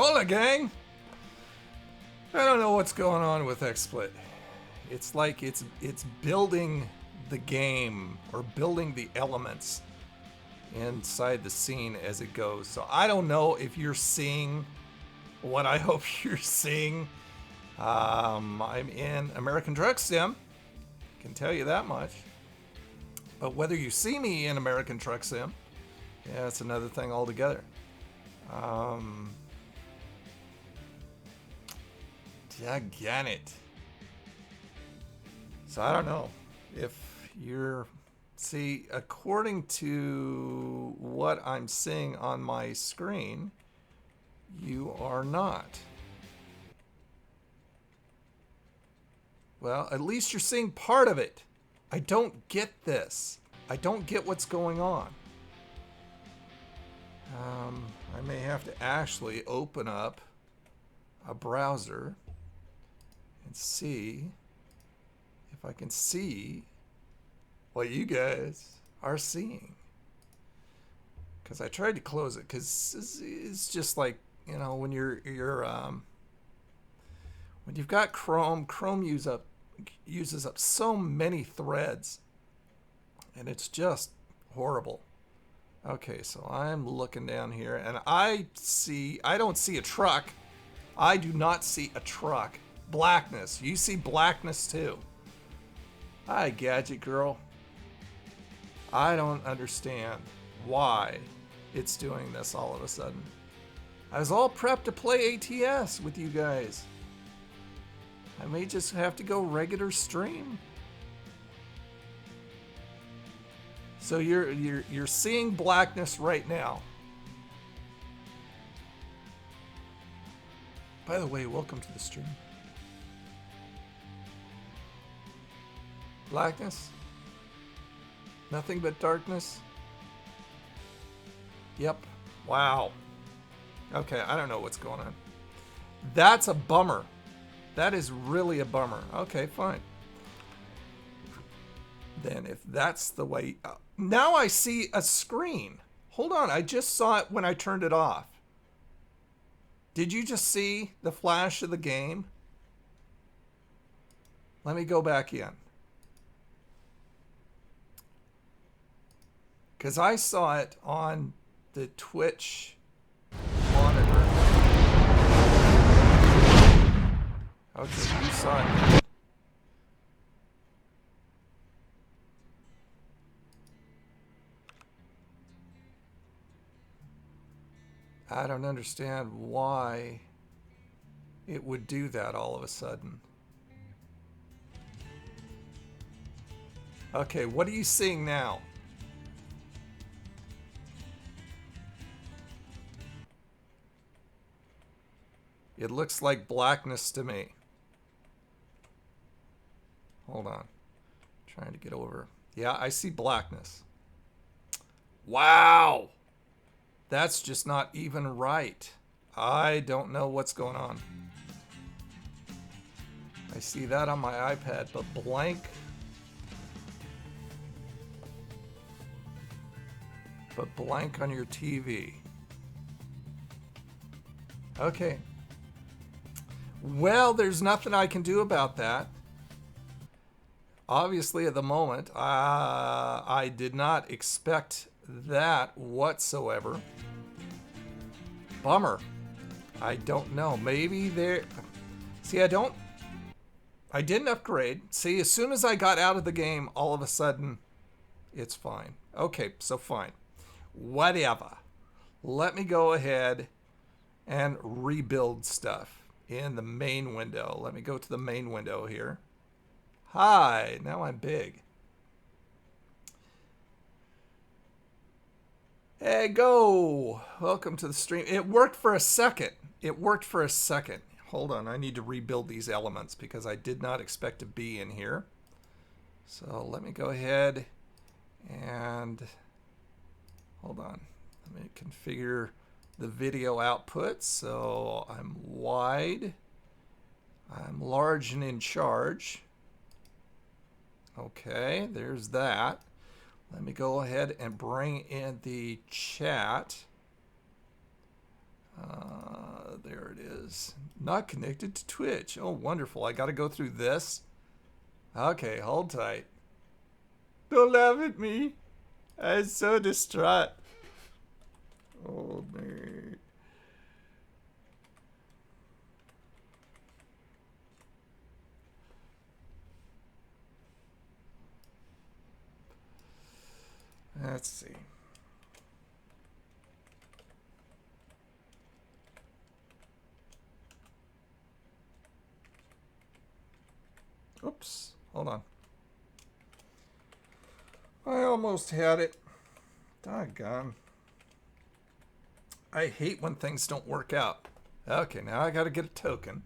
Hola, gang! I don't know what's going on with XSplit. It's like it's building the game or building the elements inside the scene as it goes. So I don't know if you're seeing what I hope you're seeing. I'm in American Truck Sim. Can tell you that much. But whether you see me in American Truck Sim, yeah, that's another thing altogether. Daggone it. So I don't know if you're... See, according to what I'm seeing on my screen, you are not. Well, at least you're seeing part of it. I don't get this. I don't get what's going on. I may have to actually open up a browser and see if I can see what you guys are seeing. Because I tried to close it because it's just like, you know, when you're when you've got Chrome uses up so many threads, and it's just horrible. Okay, so I'm looking down here and I don't see a truck. I do not see a truck. Blackness. You see blackness too. Hi, Gadget Girl. I don't understand why it's doing this all of a sudden. I was all prepped to play ATS with you guys. I may just have to go regular stream. So you're seeing blackness right now. By the way, welcome to the stream. Blackness? Nothing but darkness? Yep. Wow. Okay, I don't know what's going on. That's a bummer. That is really a bummer. Okay, fine. Then if that's the way... now I see a screen. Hold on, I just saw it when I turned it off. Did you just see the flash of the game? Let me go back in. Because I saw it on the Twitch monitor. Okay, you saw it. I don't understand why it would do that all of a sudden. Okay, what are you seeing now? It looks like blackness to me. Hold on. Trying to get over. Yeah, I see blackness. Wow! That's just not even right. I don't know what's going on. I see that on my iPad, but blank. But blank on your TV. Okay. Well, there's nothing I can do about that. Obviously, at the moment, I did not expect that whatsoever. Bummer. I don't know. Maybe there... See, I didn't upgrade. See, as soon as I got out of the game, all of a sudden, it's fine. Okay, so fine. Whatever. Let me go ahead and rebuild stuff in the main window. Let me go to the main window here. Hi, now I'm big. Hey, go! Welcome to the stream. It worked for a second. It worked for a second. Hold on, I need to rebuild these elements because I did not expect to be in here. So let me go ahead and... Hold on. Let me configure the video output. So I'm wide. I'm large and in charge. Okay, there's that. Let me go ahead and bring in the chat. There it is. Not connected to Twitch. Oh, wonderful. I got to go through this. Okay, hold tight. Don't laugh at me. I'm so distraught. Oh, man. Let's see. Oops. Hold on. I almost had it. Doggone. I hate when things don't work out. Okay, now I gotta get a token.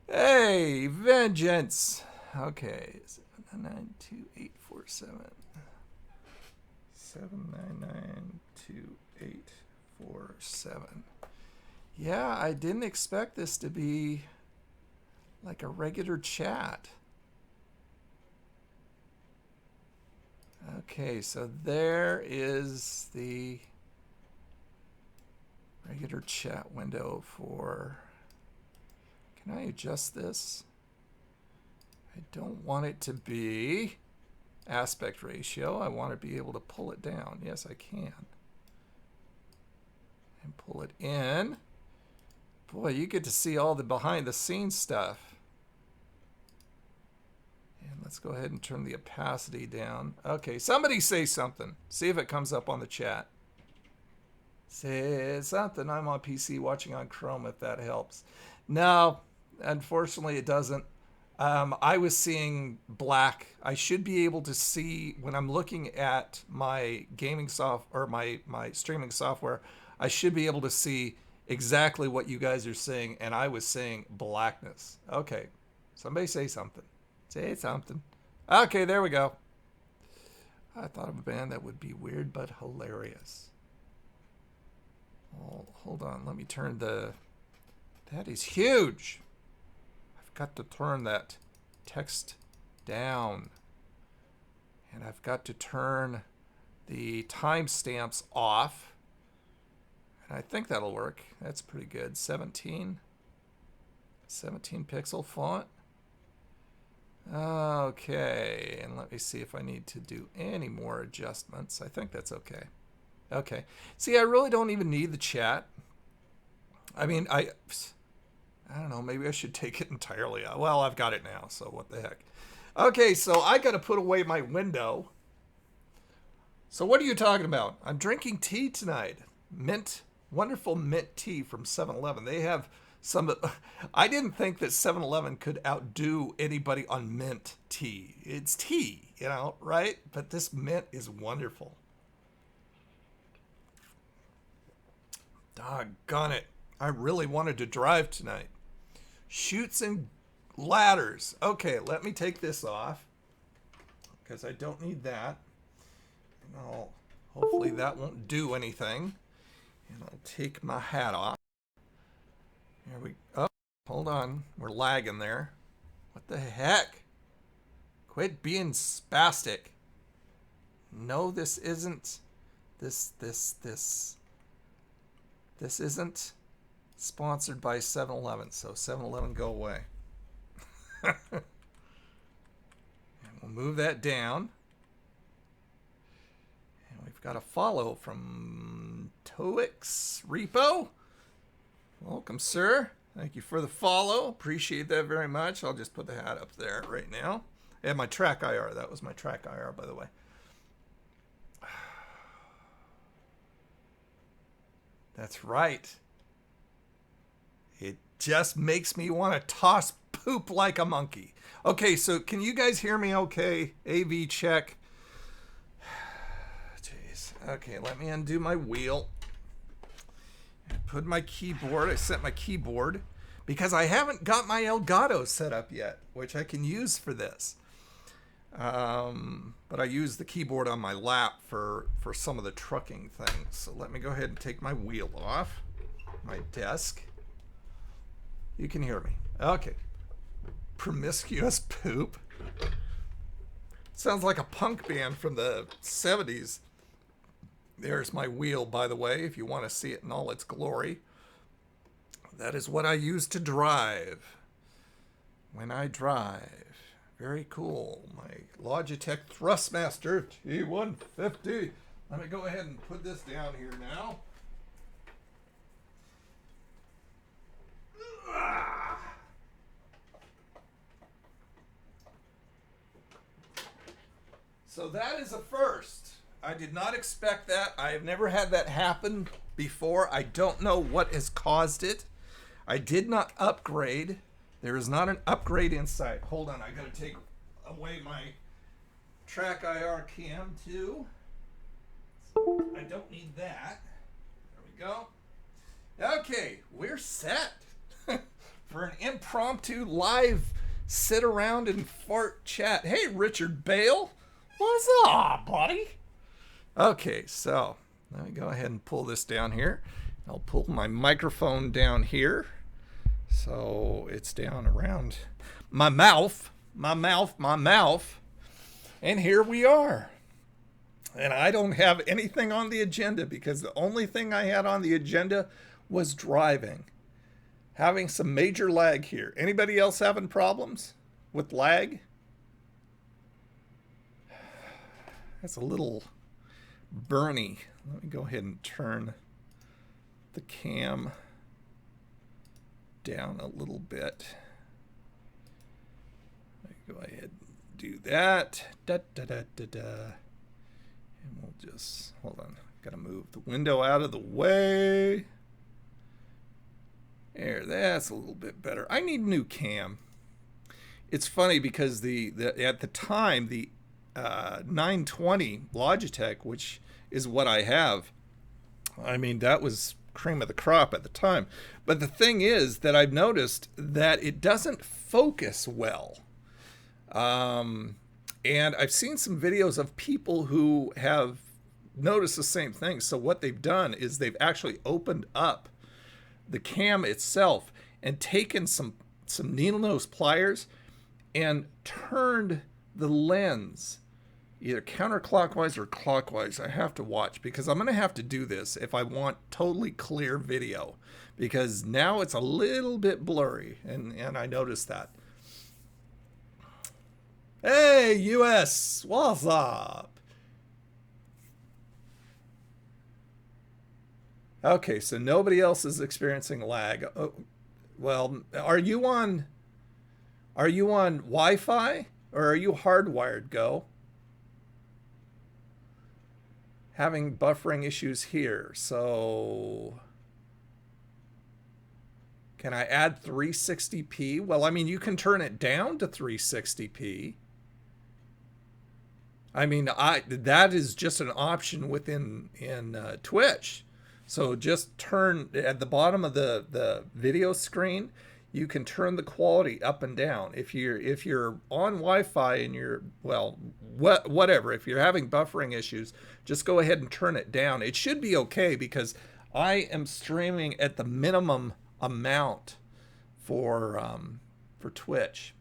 Hey, vengeance. Okay, 792-847. 799-2847. Yeah, I didn't expect this to be like a regular chat. Okay, so there is the regular chat window for... Can I adjust this? I don't want it to be aspect ratio. I want to be able to pull it down. Yes, I can. And pull it in. Boy, you get to see all the behind the scenes stuff. And let's go ahead and turn the opacity down. Okay, somebody say something. See if it comes up on the chat. Say something. I'm on PC watching on Chrome if that helps. No, unfortunately it doesn't. I was seeing black. I should be able to see when I'm looking at my gaming or my streaming software. I should be able to see exactly what you guys are saying, and I was saying blackness. Okay, somebody say something. Say something. Okay, there we go. I thought of a band that would be weird but hilarious. Oh, hold on. Let me turn the... That is huge. I've got to turn that text down. And I've got to turn the timestamps off. And I think that'll work. That's pretty good. 17 pixel font. Okay, and let me see if I need to do any more adjustments. I think that's okay. Okay. See, I really don't even need the chat. I mean, I don't know, maybe I should take it entirely out. Well, I've got it now, so what the heck. Okay, so I got to put away my window. So what are you talking about? I'm drinking tea tonight. Mint, wonderful mint tea from 7-Eleven. They have some... I didn't think that 7-Eleven could outdo anybody on mint tea. It's tea, you know, right? But this mint is wonderful. Doggone it. I really wanted to drive tonight. Chutes and ladders. Okay, let me take this off because I don't need that. And hopefully that won't do anything. And I'll take my hat off. Here we go. Oh, hold on. We're lagging there. What the heck? Quit being spastic. No, this isn't. This isn't sponsored by 7-Eleven, so 7-Eleven, go away. And we'll move that down. And we've got a follow from Toix Repo. Welcome, sir. Thank you for the follow. Appreciate that very much. I'll just put the hat up there right now. And my track IR. That was my track IR, by the way. That's right. It just makes me want to toss poop like a monkey. Okay, so can you guys hear me okay? AV check. Jeez. Okay, let me undo my wheel. Put my keyboard. I set my keyboard because I haven't got my Elgato set up yet, which I can use for this. But I use the keyboard on my lap for some of the trucking things. So let me go ahead and take my wheel off my desk. You can hear me. Okay. Promiscuous poop. Sounds like a punk band from the 70s. There's my wheel, by the way, if you want to see it in all its glory. That is what I use to drive when I drive. Very cool. My Logitech Thrustmaster T150. Let me go ahead and put this down here now. So that is a first. I did not expect that. I have never had that happen before. I don't know what has caused it. I did not upgrade. There is not an upgrade in sight. Hold on, I gotta take away my track IR cam too. I don't need that. There we go. Okay, we're set for an impromptu live sit around and fart chat. Hey, Richard Bale. What's up, buddy? Okay, so let me go ahead and pull this down here. I'll pull my microphone down here. So it's down around my mouth. And here we are. And I don't have anything on the agenda because the only thing I had on the agenda was driving. Having some major lag here. Anybody else having problems with lag? That's a little burny. Let me go ahead and turn the cam down a little bit. Let me go ahead and do that. And we'll just, hold on. Gotta move the window out of the way. There, that's a little bit better. I need a new cam. It's funny because at the time, the 920 Logitech, which is what I have, I mean, that was cream of the crop at the time. But the thing is that I've noticed that it doesn't focus well. And I've seen some videos of people who have noticed the same thing. So what they've done is they've actually opened up the cam itself and taken some needle nose pliers and turned the lens either counterclockwise or clockwise. I have to watch because I'm going to have to do this if I want totally clear video, because now it's a little bit blurry, and I noticed that. Hey, US, what's up? Okay, so nobody else is experiencing lag. Oh, well, are you on Wi-Fi or are you hardwired, Go? Having buffering issues here. So can I add 360p? Well, I mean, you can turn it down to 360p. I mean, that is just an option within Twitch. So just turn at the bottom of the video screen. You can turn the quality up and down. If you're on Wi-Fi and you're, well, whatever. If you're having buffering issues, just go ahead and turn it down. It should be okay because I am streaming at the minimum amount for Twitch.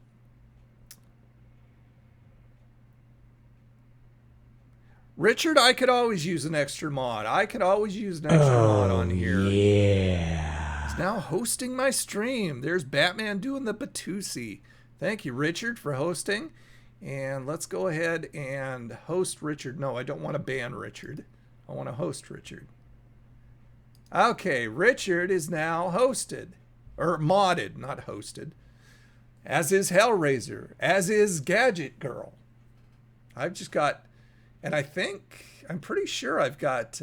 Richard, I could always use an extra mod. Mod on here. Yeah. He's now hosting my stream. There's Batman doing the Batusi. Thank you, Richard, for hosting. And let's go ahead and host Richard. No, I don't want to ban Richard. I want to host Richard. Okay, Richard is now hosted. Or modded, not hosted. As is Hellraiser. As is Gadget Girl. I've just got... And I'm pretty sure I've got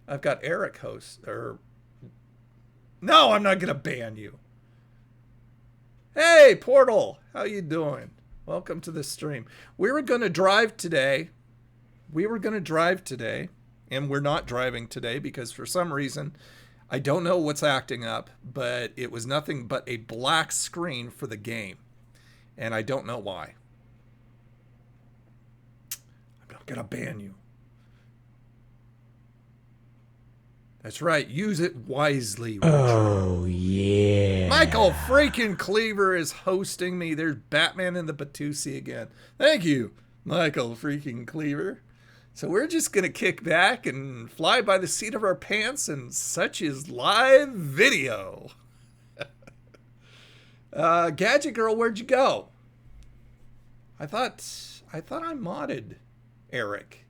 Eric host, or no, I'm not gonna ban you. Hey, Portal, how you doing? Welcome to the stream. We were gonna drive today, and we're not driving today because for some reason, I don't know what's acting up, but it was nothing but a black screen for the game, and I don't know why. Gonna ban you. That's right. Use it wisely, Richard. Oh, yeah. Michael freaking Cleaver is hosting me. There's Batman and the Batusi again. Thank you, Michael freaking Cleaver. So we're just going to kick back and fly by the seat of our pants, and such is live video. Gadget Girl, where'd you go? I thought I modded Eric.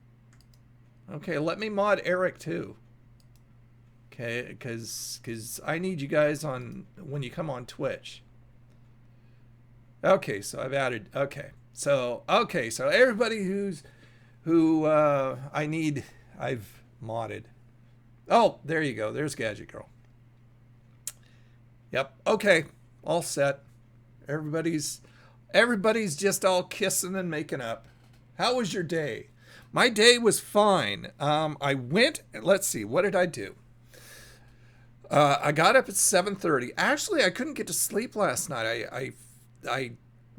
Okay, let me mod Eric too. Okay, because I need you guys on when you come on Twitch. Okay, so I've added. Okay, so everybody who I've modded. Oh, there you go. There's Gadget Girl. Yep. Okay, all set. Everybody's just all kissing and making up. How was your day? My day was fine. I went. Let's see. What did I do? I got up at 7:30. Actually, I couldn't get to sleep last night. I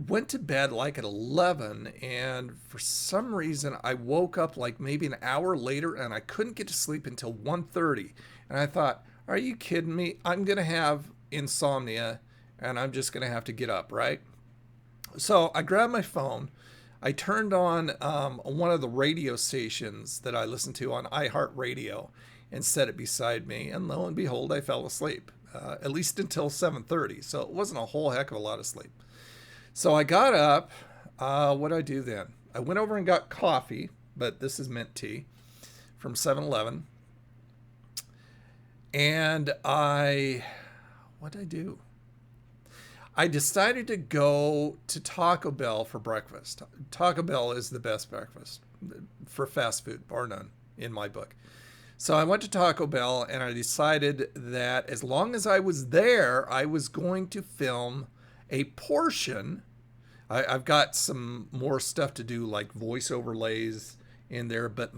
went to bed like at 11, and for some reason I woke up like maybe an hour later, and I couldn't get to sleep until 1:30. And I thought, are you kidding me? I'm going to have insomnia, and I'm just going to have to get up, right? So I grabbed my phone. I turned on one of the radio stations that I listen to on iHeartRadio and set it beside me, and lo and behold, I fell asleep, at least until 7:30. So it wasn't a whole heck of a lot of sleep. So I got up. What did I do then? I went over and got coffee, but this is mint tea, from 7-Eleven. And what did I do? I decided to go to Taco Bell for breakfast. Taco Bell is the best breakfast for fast food, bar none, in my book. So I went to Taco Bell, and I decided that as long as I was there, I was going to film a portion. I've got some more stuff to do, like voice overlays in there, but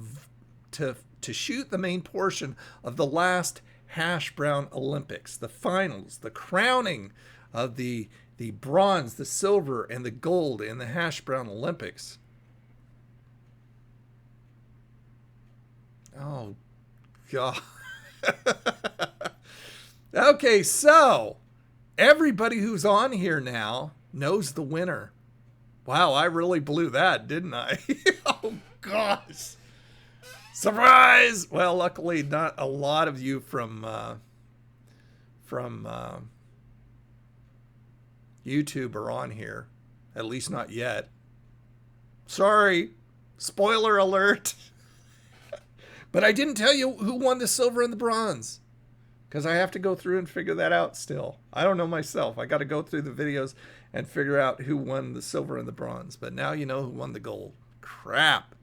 to shoot the main portion of the last Hash Brown Olympics, the finals, the crowning of the bronze, the silver, and the gold in the Hash Brown Olympics. Oh, God. Okay, so everybody who's on here now knows the winner. Wow, I really blew that, didn't I? Oh, gosh. Surprise! Well, luckily, not a lot of you from YouTube are on here. At least not yet. Sorry. Spoiler alert. But I didn't tell you who won the silver and the bronze, because I have to go through and figure that out still. I don't know myself. I got to go through the videos and figure out who won the silver and the bronze. But now you know who won the gold. Crap.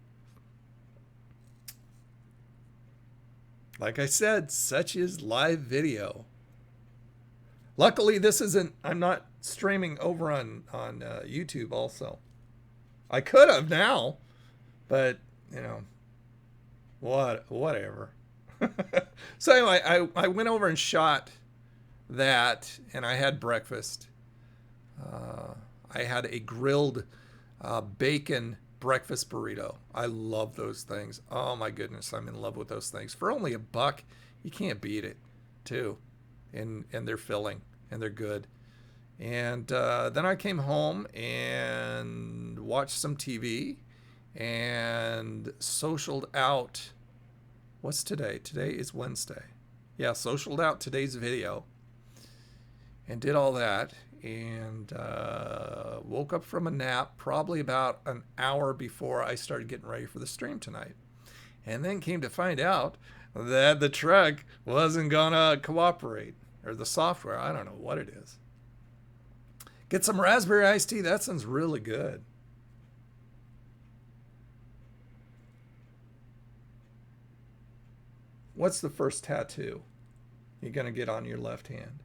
Like I said, such is live video. Luckily, I'm not streaming over on YouTube also. I could have now, but, whatever. So anyway, I went over and shot that, and I had breakfast. I had a grilled bacon breakfast burrito. I love those things. Oh my goodness, I'm in love with those things. For only $1, you can't beat it, too. And they're filling, and they're good. And then I came home and watched some TV and socialed out. What's today? Today is Wednesday. Yeah, socialed out today's video and did all that, and woke up from a nap probably about an hour before I started getting ready for the stream tonight. And then came to find out that the truck wasn't gonna cooperate, or the software. I don't know what it is. Get some raspberry iced tea. That sounds really good. What's the first tattoo you're going to get on your left hand?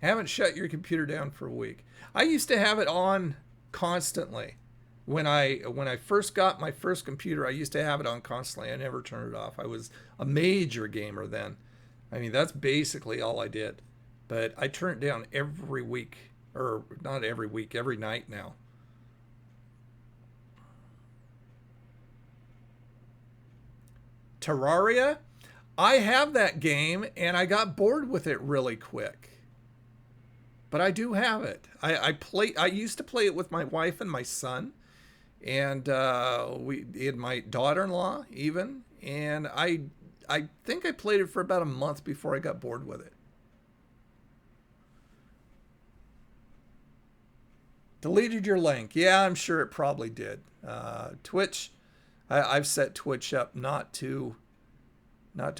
Haven't shut your computer down for a week. I used to have it on constantly. When I first got my first computer, I used to have it on constantly. I never turned it off. I was a major gamer then. I mean, that's basically all I did. But I turn it down every week, or not every week, every night now. Terraria? I have that game, and I got bored with it really quick. But I do have it. I used to play it with my wife and my son, and we had my daughter-in-law even, and I think I played it for about a month before I got bored with it. Deleted your link. Yeah, I'm sure it probably did. Twitch, I've set Twitch up not to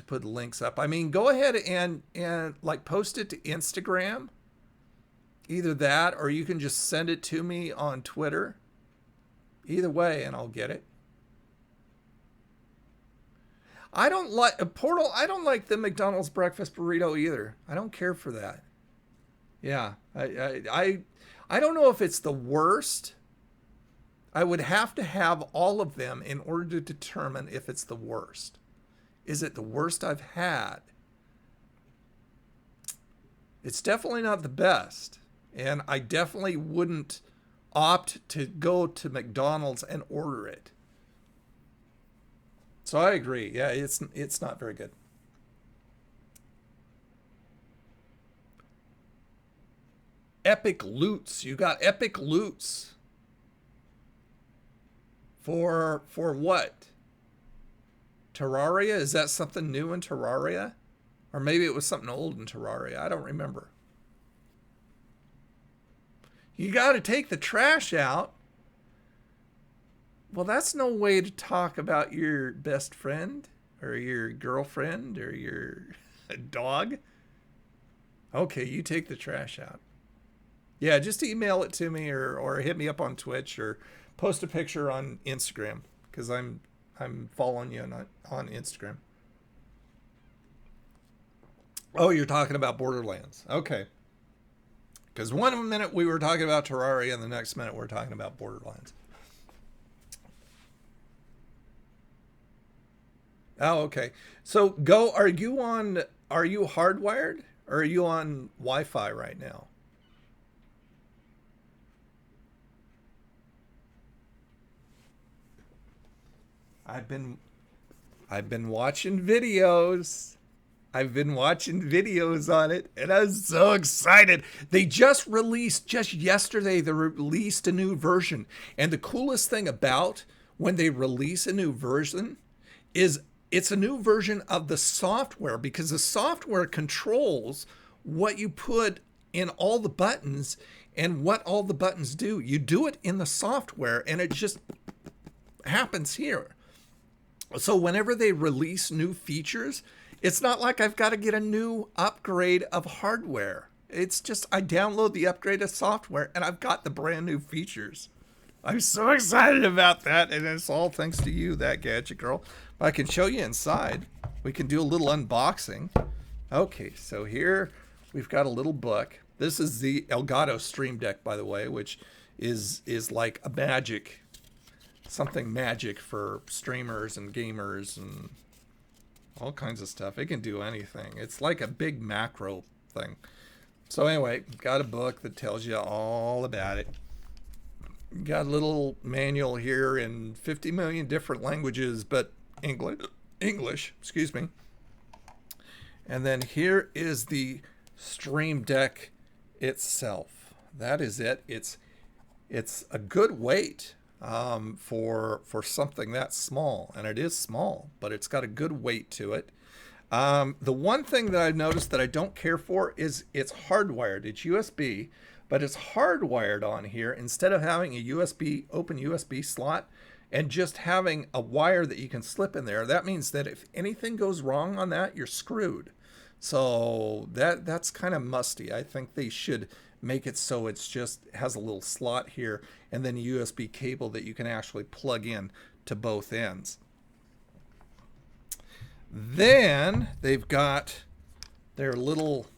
put links up. I mean, go ahead and like post it to Instagram. Either that, or you can just send it to me on Twitter. Either way, and I'll get it. I don't like a Portal. I don't like the McDonald's breakfast burrito either. I don't care for that. Yeah, I don't know if it's the worst. I would have to have all of them in order to determine if it's the worst. Is it the worst I've had? It's definitely not the best. And I definitely wouldn't opt to go to McDonald's and order it. So I agree. Yeah, it's not very good. Epic loots. You got epic loots. For what? Terraria? Is that something new in Terraria? Or maybe it was something old in Terraria. I don't remember. You got to take the trash out. Well, that's no way to talk about your best friend or your girlfriend or your dog. Okay, you take the trash out. Yeah, just email it to me or hit me up on Twitch or post a picture on Instagram because I'm following you on Instagram. Oh, you're talking about Borderlands. Okay. Because one minute we were talking about Terraria and the next minute we're talking about Borderlands. Oh, okay. So are you hardwired or are you on Wi-Fi right now? I've been watching videos. I've been watching videos on it, and I'm so excited. They just yesterday, they released a new version. And the coolest thing about when they release a new version is it's a new version of the software, because the software controls what you put in all the buttons and what all the buttons do. You do it in the software, and it just happens here. So whenever they release new features, it's not like I've got to get a new upgrade of hardware. It's just I download the upgraded software and I've got the brand new features. I'm so excited about that, and it's all thanks to you, that gadget girl. But I can show you inside. We can do a little unboxing. Okay, so here we've got a little book. This is the Elgato Stream Deck, by the way, which is like a magic, something magic for streamers and gamers and all kinds of stuff. It can do anything. It's like a big macro thing. So anyway, got a book that tells you all about it. Got a little manual here in 50 million different languages, but English, excuse me. And then here is the Stream Deck itself. That is it. It's a good weight for something that small, and it is small, but it's got a good weight to it. The one thing that I've noticed that I don't care for is it's hardwired. It's USB, but it's hardwired on here instead of having a open USB slot and just having a wire that you can slip in there. That means that if anything goes wrong on that, you're screwed. So that's kind of musty. I think they should make it so it's just has a little slot here and then a USB cable that you can actually plug in to both ends. Then they've got their little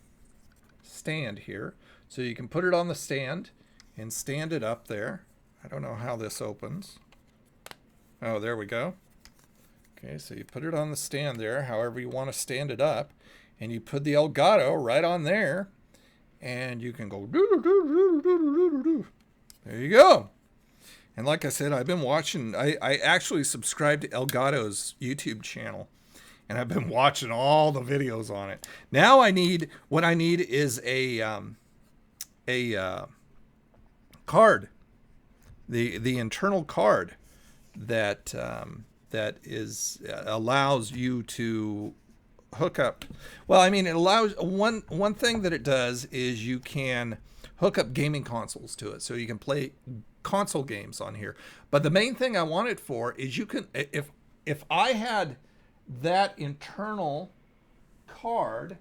stand here, so you can put it on the stand and stand it up there. I don't know how this opens. Oh, there we go. Okay, so you put it on the stand there, however you want to stand it up, and you put the Elgato right on there, and you can go doo-doo-doo-doo-doo-doo-doo. There you go. And like I said, I've been watching, I actually subscribed to Elgato's YouTube channel, and I've been watching all the videos on it. Now what I need is a card the internal card that that is allows you to hook up. Well, I mean, it allows one thing that it does is you can hook up gaming consoles to it, so you can play console games on here. But the main thing I want it for is you can, if I had that internal card,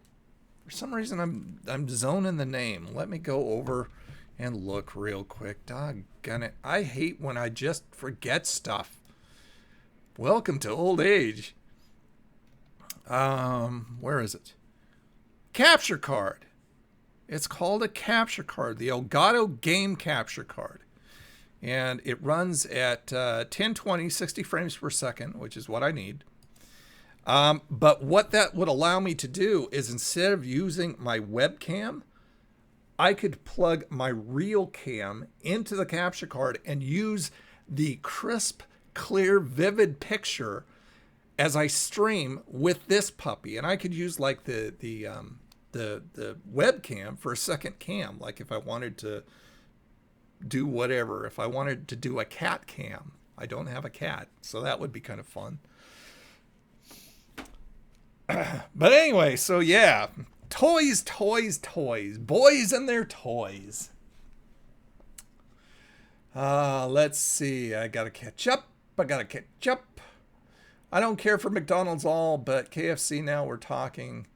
for some reason I'm zoning the name. Let me go over and look real quick. Doggone it. I hate when I just forget stuff. Welcome to old age. Where is it? Capture card. It's called a capture card, the Elgato game capture card. And it runs at 1020, 60 frames per second, which is what I need. But what that would allow me to do is, instead of using my webcam, I could plug my real cam into the capture card and use the crisp, clear, vivid picture as I stream with this puppy. And I could use like the webcam for a second cam, like if I wanted to do whatever. If I wanted to do a cat cam, I don't have a cat, so that would be kind of fun. But anyway, so yeah, toys, boys and their toys. Let's see, I gotta catch up. I don't care for McDonald's all, but KFC now we're talking.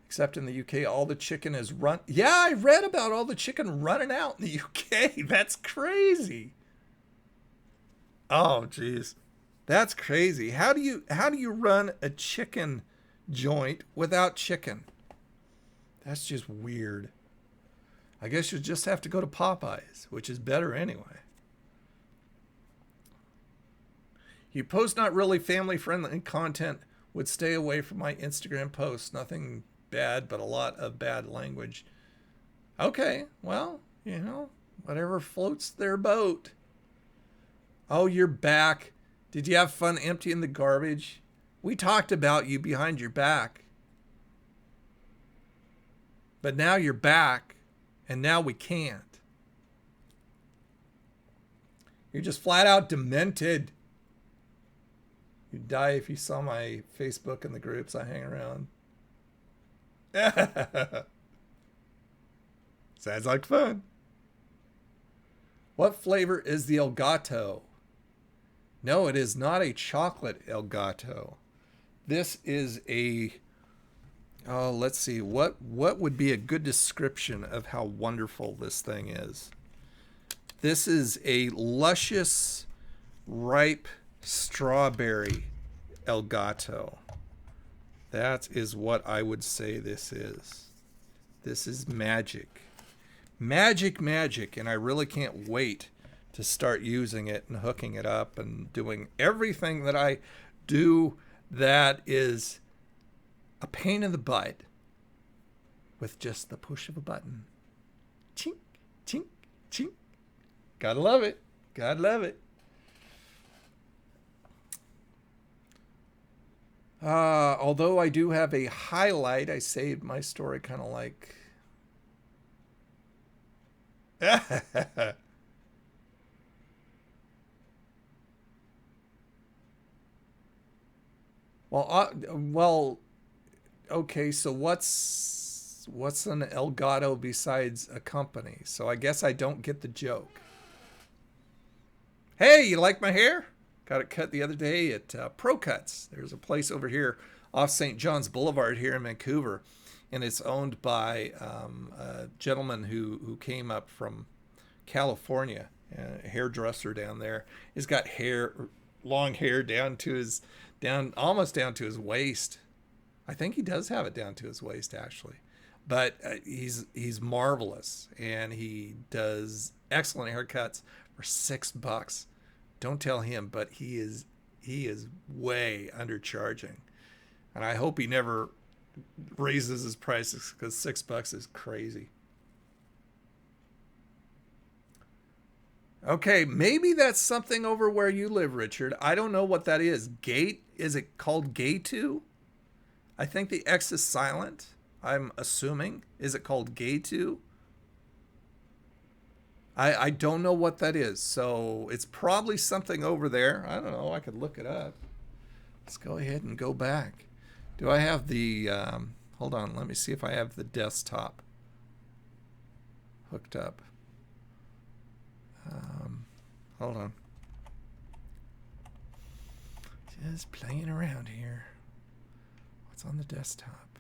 Except in the UK, all the chicken is run. Yeah, I read about all the chicken running out in the UK. That's crazy. Oh, geez, that's crazy. How do you run a chicken joint without chicken? That's just weird. I guess you just have to go to Popeyes, which is better anyway. You post not really family friendly content. Would stay away from my Instagram posts. Nothing bad, but a lot of bad language. Okay, well, you know, whatever floats their boat. Oh, you're back. Did you have fun emptying the garbage? We talked about you behind your back. But now you're back, and now we can't. You're just flat out demented. You'd die if you saw my Facebook and the groups I hang around. Sounds like fun. What flavor is the Elgato? No, it is not a chocolate Elgato. This is a... Oh, let's see. What would be a good description of how wonderful this thing is? This is a luscious, ripe strawberry Elgato. That is what I would say this is. This is magic. Magic. And I really can't wait to start using it and hooking it up and doing everything that I do that is a pain in the butt with just the push of a button. Chink, chink, chink. Gotta love it. Although I do have a highlight, I saved my story kind of like... Well, okay, so what's an Elgato besides a company? So I guess I don't get the joke. Hey, you like my hair? Got it cut the other day at Pro Cuts. There's a place over here off St. John's Boulevard here in Vancouver, and it's owned by a gentleman who came up from California, a hairdresser down there. He's got long hair almost down to his waist. I think he does have it down to his waist actually, but he's marvelous, and he does excellent haircuts for $6. Don't tell him, but he is way undercharging, and I hope he never raises his prices, because $6 is crazy. Okay, maybe that's something over where you live, Richard. I don't know what that is. Gate? Is it called Gay2? I think the X is silent, I'm assuming. Is it called Gay2? I don't know what that is. So it's probably something over there. I don't know. I could look it up. Let's go ahead and go back. Do I have the, hold on, let me see if I have the desktop hooked up. Hold on. Just playing around here. What's on the desktop?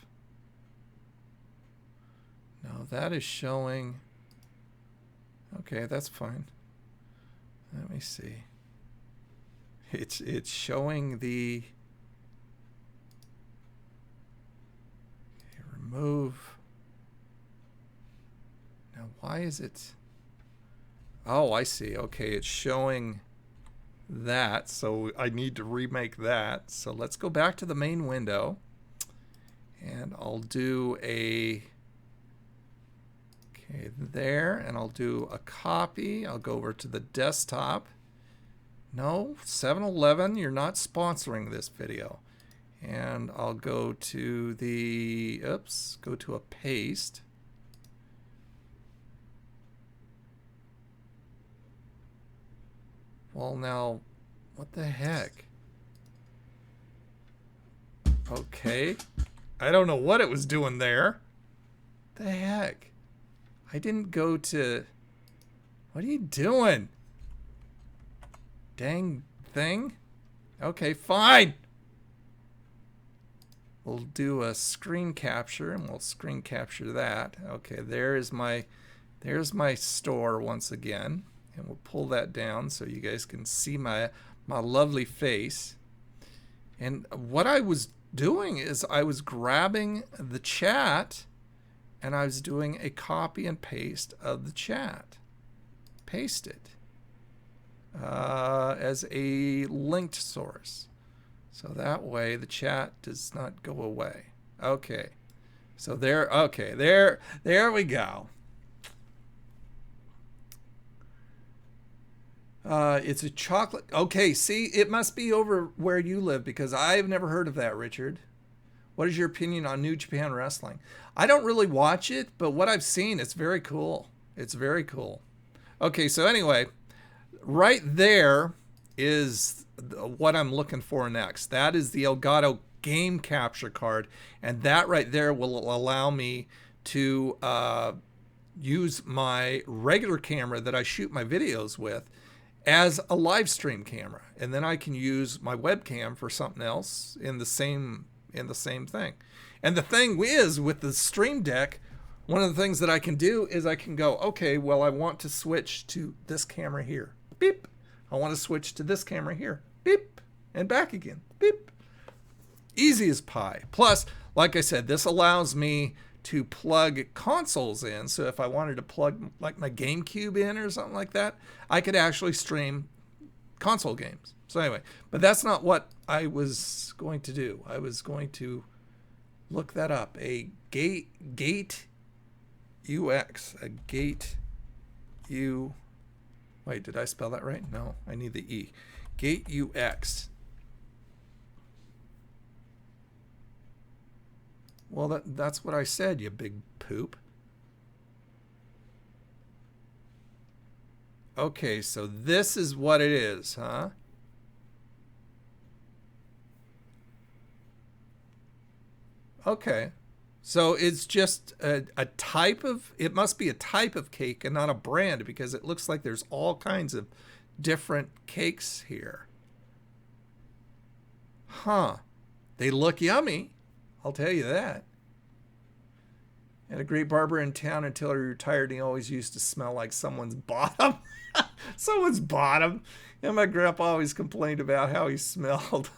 No, that is showing. Okay, that's fine. Let me see. It's showing the remove. Now why is it? Oh, I see. Okay, it's showing that, so I need to remake that. So let's go back to the main window, and I'll do a there, and I'll do a copy. I'll go over to the desktop. No, 7-Eleven, you're not sponsoring this video. And I'll go to the, go to a paste. Well, now, what the heck? Okay. I don't know what it was doing there. What the heck? I didn't go to... What are you doing? Dang thing? Okay, fine. We'll do a screen capture, and we'll screen capture that. Okay, there's my store once again. And we'll pull that down so you guys can see my lovely face. And what I was doing is I was grabbing the chat and I was doing a copy and paste of the chat. Paste it as a linked source. So that way the chat does not go away. Okay. So there we go. It's a chocolate. Okay, see, it must be over where you live because I've never heard of that, Richard. What is your opinion on New Japan Wrestling? I don't really watch it, but what I've seen, it's very cool. It's very cool. Okay, so anyway, right there is what I'm looking for next. That is the Elgato game capture card, and that right there will allow me to use my regular camera that I shoot my videos with as a live stream camera, and then I can use my webcam for something else in the same thing. And the thing is, with the Stream Deck, one of the things that I can do is I can go, okay, well, I want to switch to this camera here. Beep. I want to switch to this camera here. Beep. And back again. Beep. Easy as pie. Plus, like I said, this allows me to plug consoles in. So if I wanted to plug like my GameCube in or something like that, I could actually stream console games. So anyway, but that's not what I was going to do. I was going to look that up. A gate UX. A gate U. Wait, did I spell that right? No, I need the E. Gate UX. Well, that's what I said, you big poop. Okay, so this is what it is, huh? Okay. So it's just a type of, it must be a type of cake and not a brand, because it looks like there's all kinds of different cakes here. Huh. They look yummy. I'll tell you that. And a great barber in town until he retired, and he always used to smell like someone's bottom. Someone's bottom. And my grandpa always complained about how he smelled.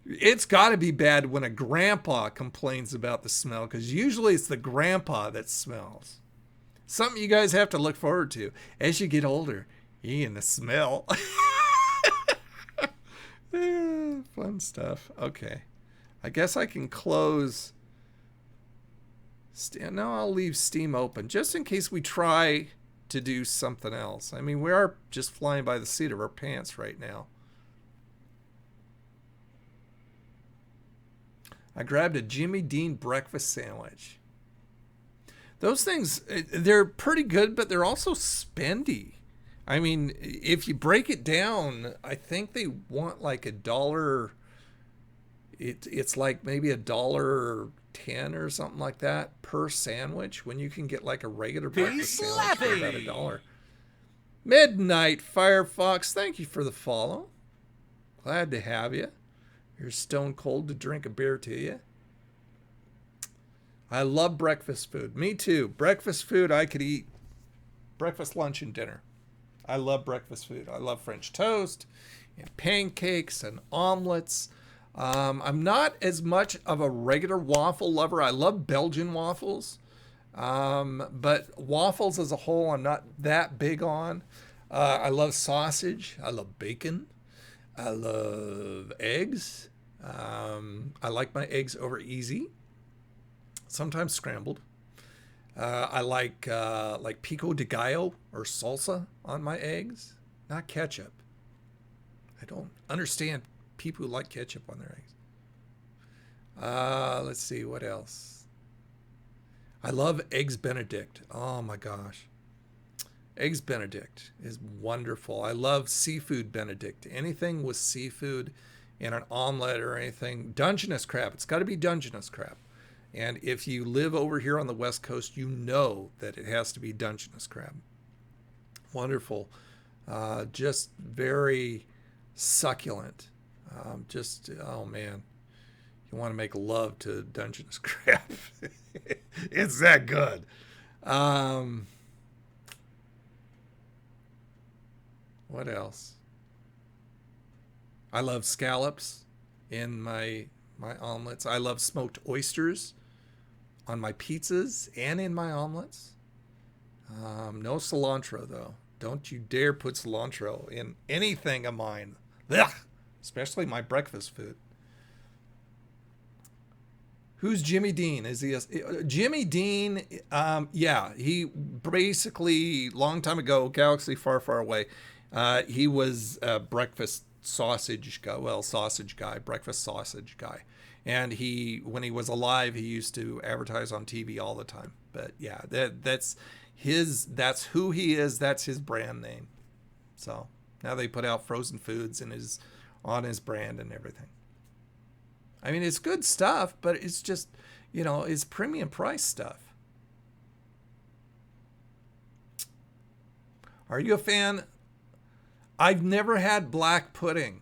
It's got to be bad when a grandpa complains about the smell, because usually it's the grandpa that smells. Something you guys have to look forward to. As you get older, you're going to smell. Fun stuff. Okay. I guess I can close. No, I'll leave Steam open just in case we try to do something else. I mean, we are just flying by the seat of our pants right now. I grabbed a Jimmy Dean breakfast sandwich. Those things, they're pretty good, but they're also spendy. I mean, if you break it down, I think they want like $1. It's like maybe $1.10 or something like that per sandwich, when you can get like a regular breakfast sandwich for about $1. Midnight Firefox, thank you for the follow. Glad to have you. You're stone cold to drink a beer to you. I love breakfast food. Me too. Breakfast food I could eat. Breakfast, lunch, and dinner. I love breakfast food. I love French toast and pancakes and omelets. I'm not as much of a regular waffle lover. I love Belgian waffles. But waffles as a whole, I'm not that big on. I love sausage. I love bacon. I love eggs. I like my eggs over easy, sometimes scrambled. I like pico de gallo or salsa on my eggs, not ketchup. I don't understand people who like ketchup on their eggs. Let's see, what else? I love Eggs Benedict. Oh my gosh. Eggs Benedict is wonderful. I love seafood Benedict. Anything with seafood in an omelet or anything. Dungeness crab. It's got to be Dungeness crab. And if you live over here on the West Coast, you know that it has to be Dungeness crab. Wonderful. Just very succulent. Oh man. You want to make love to Dungeness crab. It's that good. What else? I love scallops in my omelets. I love smoked oysters on my pizzas and in my omelets. No cilantro, though. Don't you dare put cilantro in anything of mine. Ugh! Especially my breakfast food. Who's Jimmy Dean? Is he Jimmy Dean? Yeah, he basically, long time ago, galaxy far, far away, he was a breakfast sausage guy. Well, sausage guy, breakfast sausage guy. And when he was alive, he used to advertise on TV all the time. But yeah, that's who he is. That's his brand name. So now they put out frozen foods and on his brand and everything. I mean, it's good stuff, but it's just, it's premium price stuff. Are you a fan? I've never had black pudding.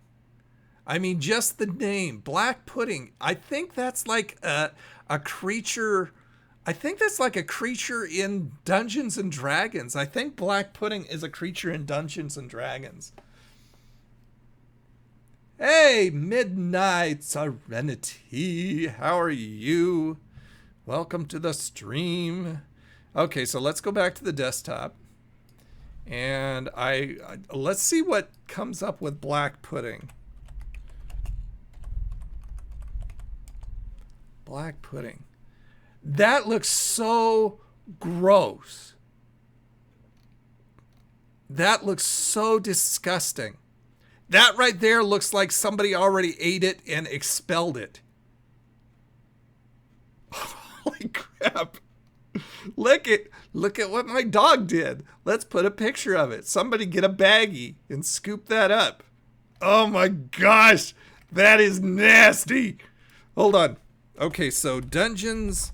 I mean, just the name, black pudding. I think that's like a creature. I think that's like a creature in Dungeons and Dragons. I think black pudding is a creature in Dungeons and Dragons. Hey, Midnight Serenity. How are you? Welcome to the stream. Okay, so let's go back to the desktop. And let's see what comes up with black pudding. Black pudding. That looks so gross. That looks so disgusting. That right there looks like somebody already ate it and expelled it. Holy crap. Look at what my dog did. Let's put a picture of it. Somebody get a baggie and scoop that up. Oh my gosh. That is nasty. Hold on. Okay, so Dungeons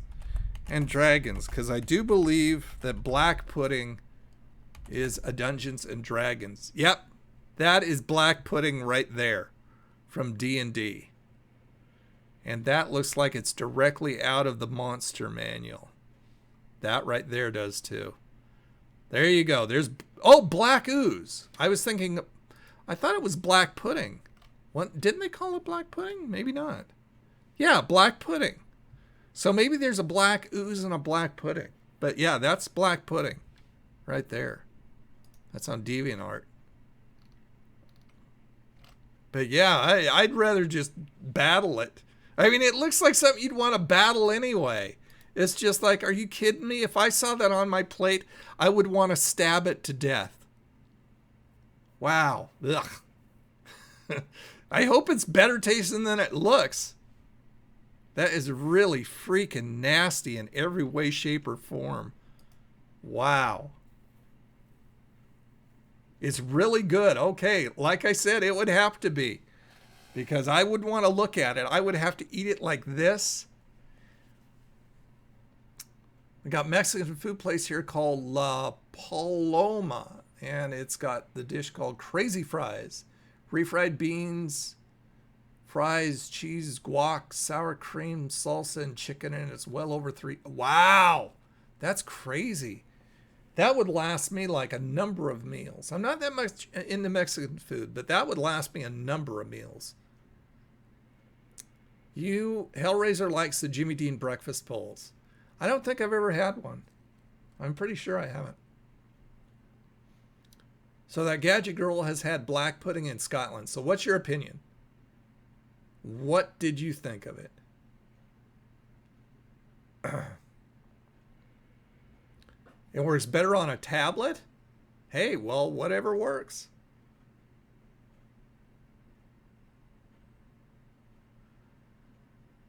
and Dragons, because I do believe that black pudding is a Dungeons and Dragons. Yep. That is black pudding right there from D&D. And that looks like it's directly out of the monster manual. That right there does too. There you go. Black ooze. I thought it was black pudding. Didn't they call it black pudding? Maybe not. Yeah, black pudding. So maybe there's a black ooze and a black pudding. But yeah, that's black pudding right there. That's on DeviantArt. But yeah, I'd rather just battle it. I mean, it looks like something you'd want to battle anyway. It's just like, are you kidding me? If I saw that on my plate, I would want to stab it to death. Wow. Ugh. I hope it's better tasting than it looks. That is really freaking nasty in every way, shape, or form. Wow. It's really good. Okay, like I said, it would have to be. Because I would want to look at it. I would have to eat it like this. We got Mexican food place here called La Paloma. And it's got the dish called Crazy Fries. Refried beans, fries, cheese, guac, sour cream, salsa, and chicken. And it's well over 3. Wow. That's crazy. That would last me like a number of meals. I'm not that much into Mexican food, but that would last me a number of meals. Hellraiser likes the Jimmy Dean breakfast bowls. I don't think I've ever had one. I'm pretty sure I haven't. So that Gadget Girl has had black pudding in Scotland. So what's your opinion? What did you think of it? It works better on a tablet? Hey, well, whatever works.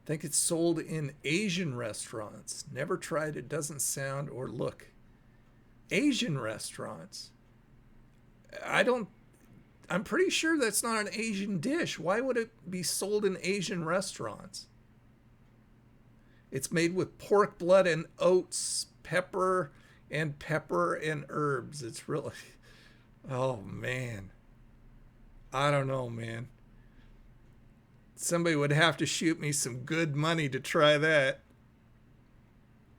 I think it's sold in Asian restaurants. Never tried it. Doesn't sound or look. Asian restaurants. I'm pretty sure that's not an Asian dish. Why would it be sold in Asian restaurants? It's made with pork blood and oats, pepper and herbs. It's really, oh man. I don't know, man. Somebody would have to shoot me some good money to try that.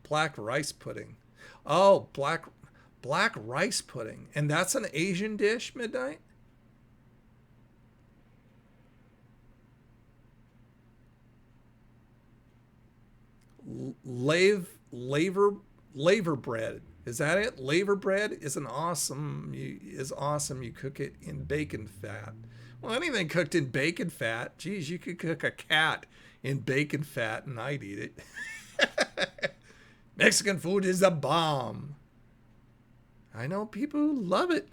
Black rice pudding. Oh, black rice pudding. And that's an Asian dish, Midnight? Laver bread. Is that it? Laver bread is awesome. You cook it in bacon fat. Well, anything cooked in bacon fat. Geez, you could cook a cat in bacon fat and I'd eat it. Mexican food is a bomb. I know people who love it.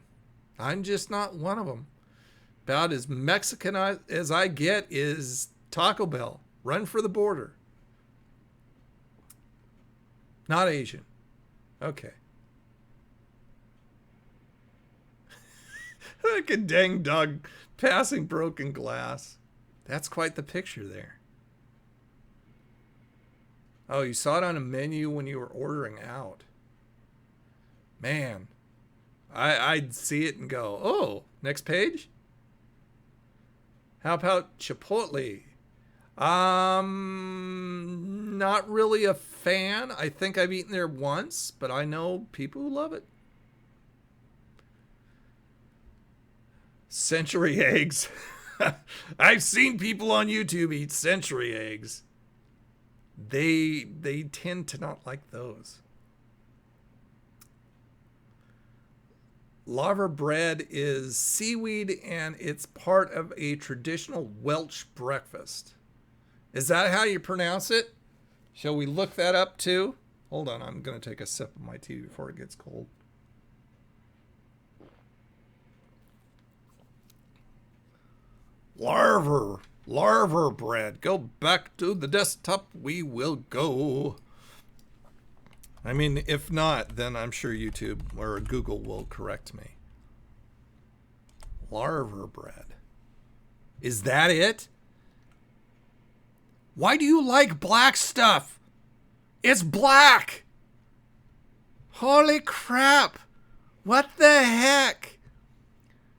I'm just not one of them. About as Mexican as I get is Taco Bell. Run for the border. Not Asian. Okay. Like a dang dog passing broken glass. That's quite the picture there. Oh, you saw it on a menu when you were ordering out. Man, I'd see it and go, oh, next page? How about Chipotle? Not really a fan. I think I've eaten there once, but I know people who love it. Century eggs. I've seen people on YouTube eat century eggs. They tend to not like those. Laver bread is seaweed and it's part of a traditional Welsh breakfast. Is that how you pronounce it? Shall we look that up too? Hold on, I'm going to take a sip of my tea before it gets cold. Larver bread. Go back to the desktop. We will go. I mean, if not, then I'm sure YouTube or Google will correct me. Larver bread. Is that it? Why do you like black stuff? It's black. Holy crap. What the heck?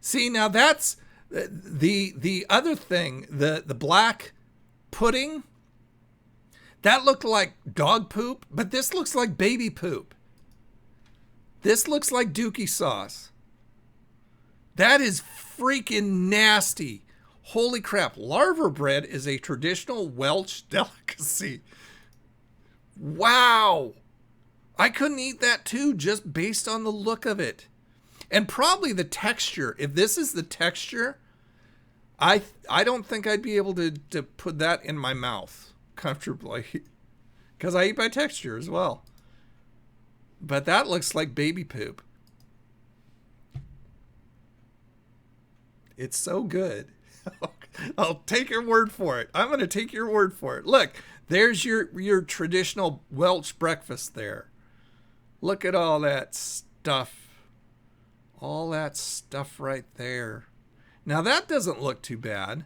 See, now that's the other thing, the black pudding. That looked like dog poop, but this looks like baby poop. This looks like dookie sauce. That is freaking nasty. Holy crap. Larver bread is a traditional Welsh delicacy. Wow. I couldn't eat that too just based on the look of it. And probably the texture. If this is the texture, I don't think I'd be able to put that in my mouth comfortably. Because I eat by texture as well. But that looks like baby poop. It's so good. I'll take your word for it. I'm going to take your word for it. Look, there's your traditional Welsh breakfast there. Look at all that stuff. All that stuff right there. Now that doesn't look too bad.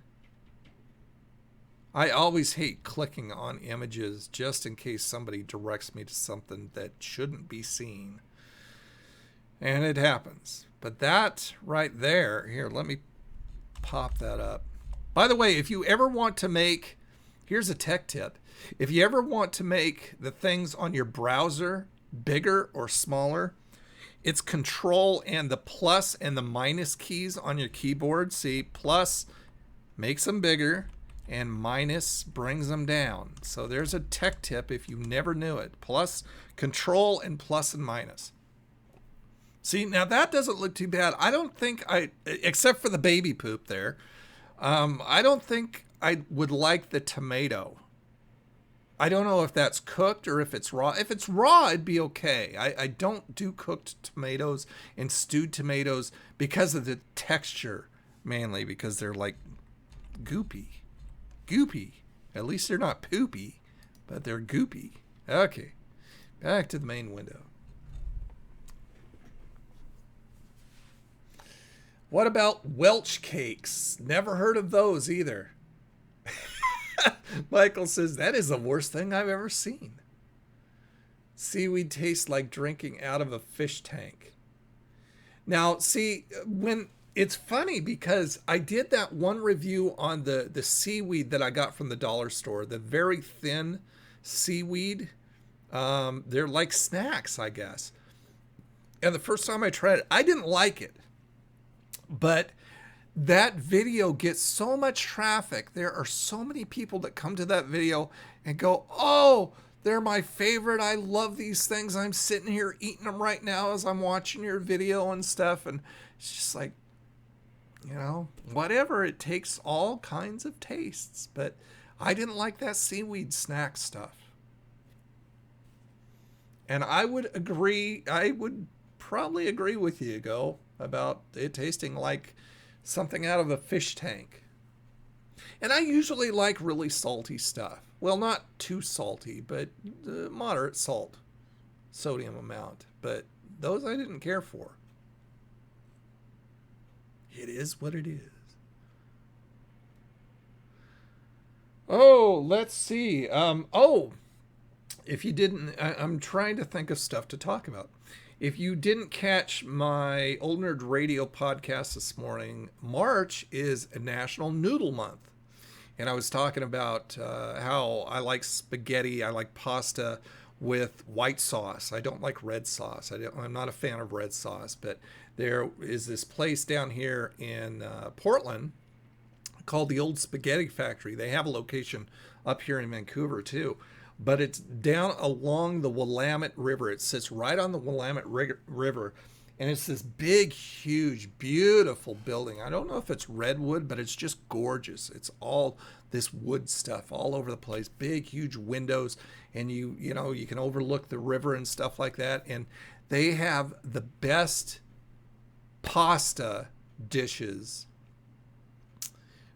I always hate clicking on images just in case somebody directs me to something that shouldn't be seen. And it happens. But that right there, here, let me pop that up. By the way, if you ever want to make, here's a tech tip. If you ever want to make the things on your browser bigger or smaller, it's Control and the plus and the minus keys on your keyboard. See, plus makes them bigger and minus brings them down. So there's a tech tip if you never knew it. Plus, Control and plus and minus. See, now that doesn't look too bad. I don't think except for the baby poop there, I don't think I would like the tomato. I don't know if that's cooked or if it's raw. If it's raw, it'd be okay. I don't do cooked tomatoes and stewed tomatoes because of the texture, mainly because they're like goopy. Goopy. At least they're not poopy, but they're goopy. Okay, back to the main window. What about Welch cakes? Never heard of those either. Michael says, that is the worst thing I've ever seen. Seaweed tastes like drinking out of a fish tank. Now, see, when it's funny because I did that one review on the seaweed that I got from the dollar store, the very thin seaweed. They're like snacks, I guess. And the first time I tried it, I didn't like it. But that video gets so much traffic. There are so many people that come to that video and go, oh, they're my favorite. I love these things. I'm sitting here eating them right now as I'm watching your video and stuff. And it's just like, you know, whatever. It takes all kinds of tastes. But I didn't like that seaweed snack stuff. And I would agree. I would probably agree with you, Go, about it tasting like something out of a fish tank. And I usually like really salty stuff. Well, not too salty, but moderate salt, sodium amount. But those I didn't care for. It is what it is. Oh, let's see. If you didn't, I'm trying to think of stuff to talk about. If you didn't catch my Old Nerd Radio podcast this morning, March is a National Noodle Month. And I was talking about how I like spaghetti, I like pasta with white sauce. I don't like red sauce. I'm not a fan of red sauce. But there is this place down here in Portland called the Old Spaghetti Factory. They have a location up here in Vancouver too. But it's down along the Willamette River. It sits right on the Willamette River. And it's this big, huge, beautiful building. I don't know if it's redwood, but it's just gorgeous. It's all this wood stuff all over the place. Big, huge windows. And you can overlook the river and stuff like that. And they have the best pasta dishes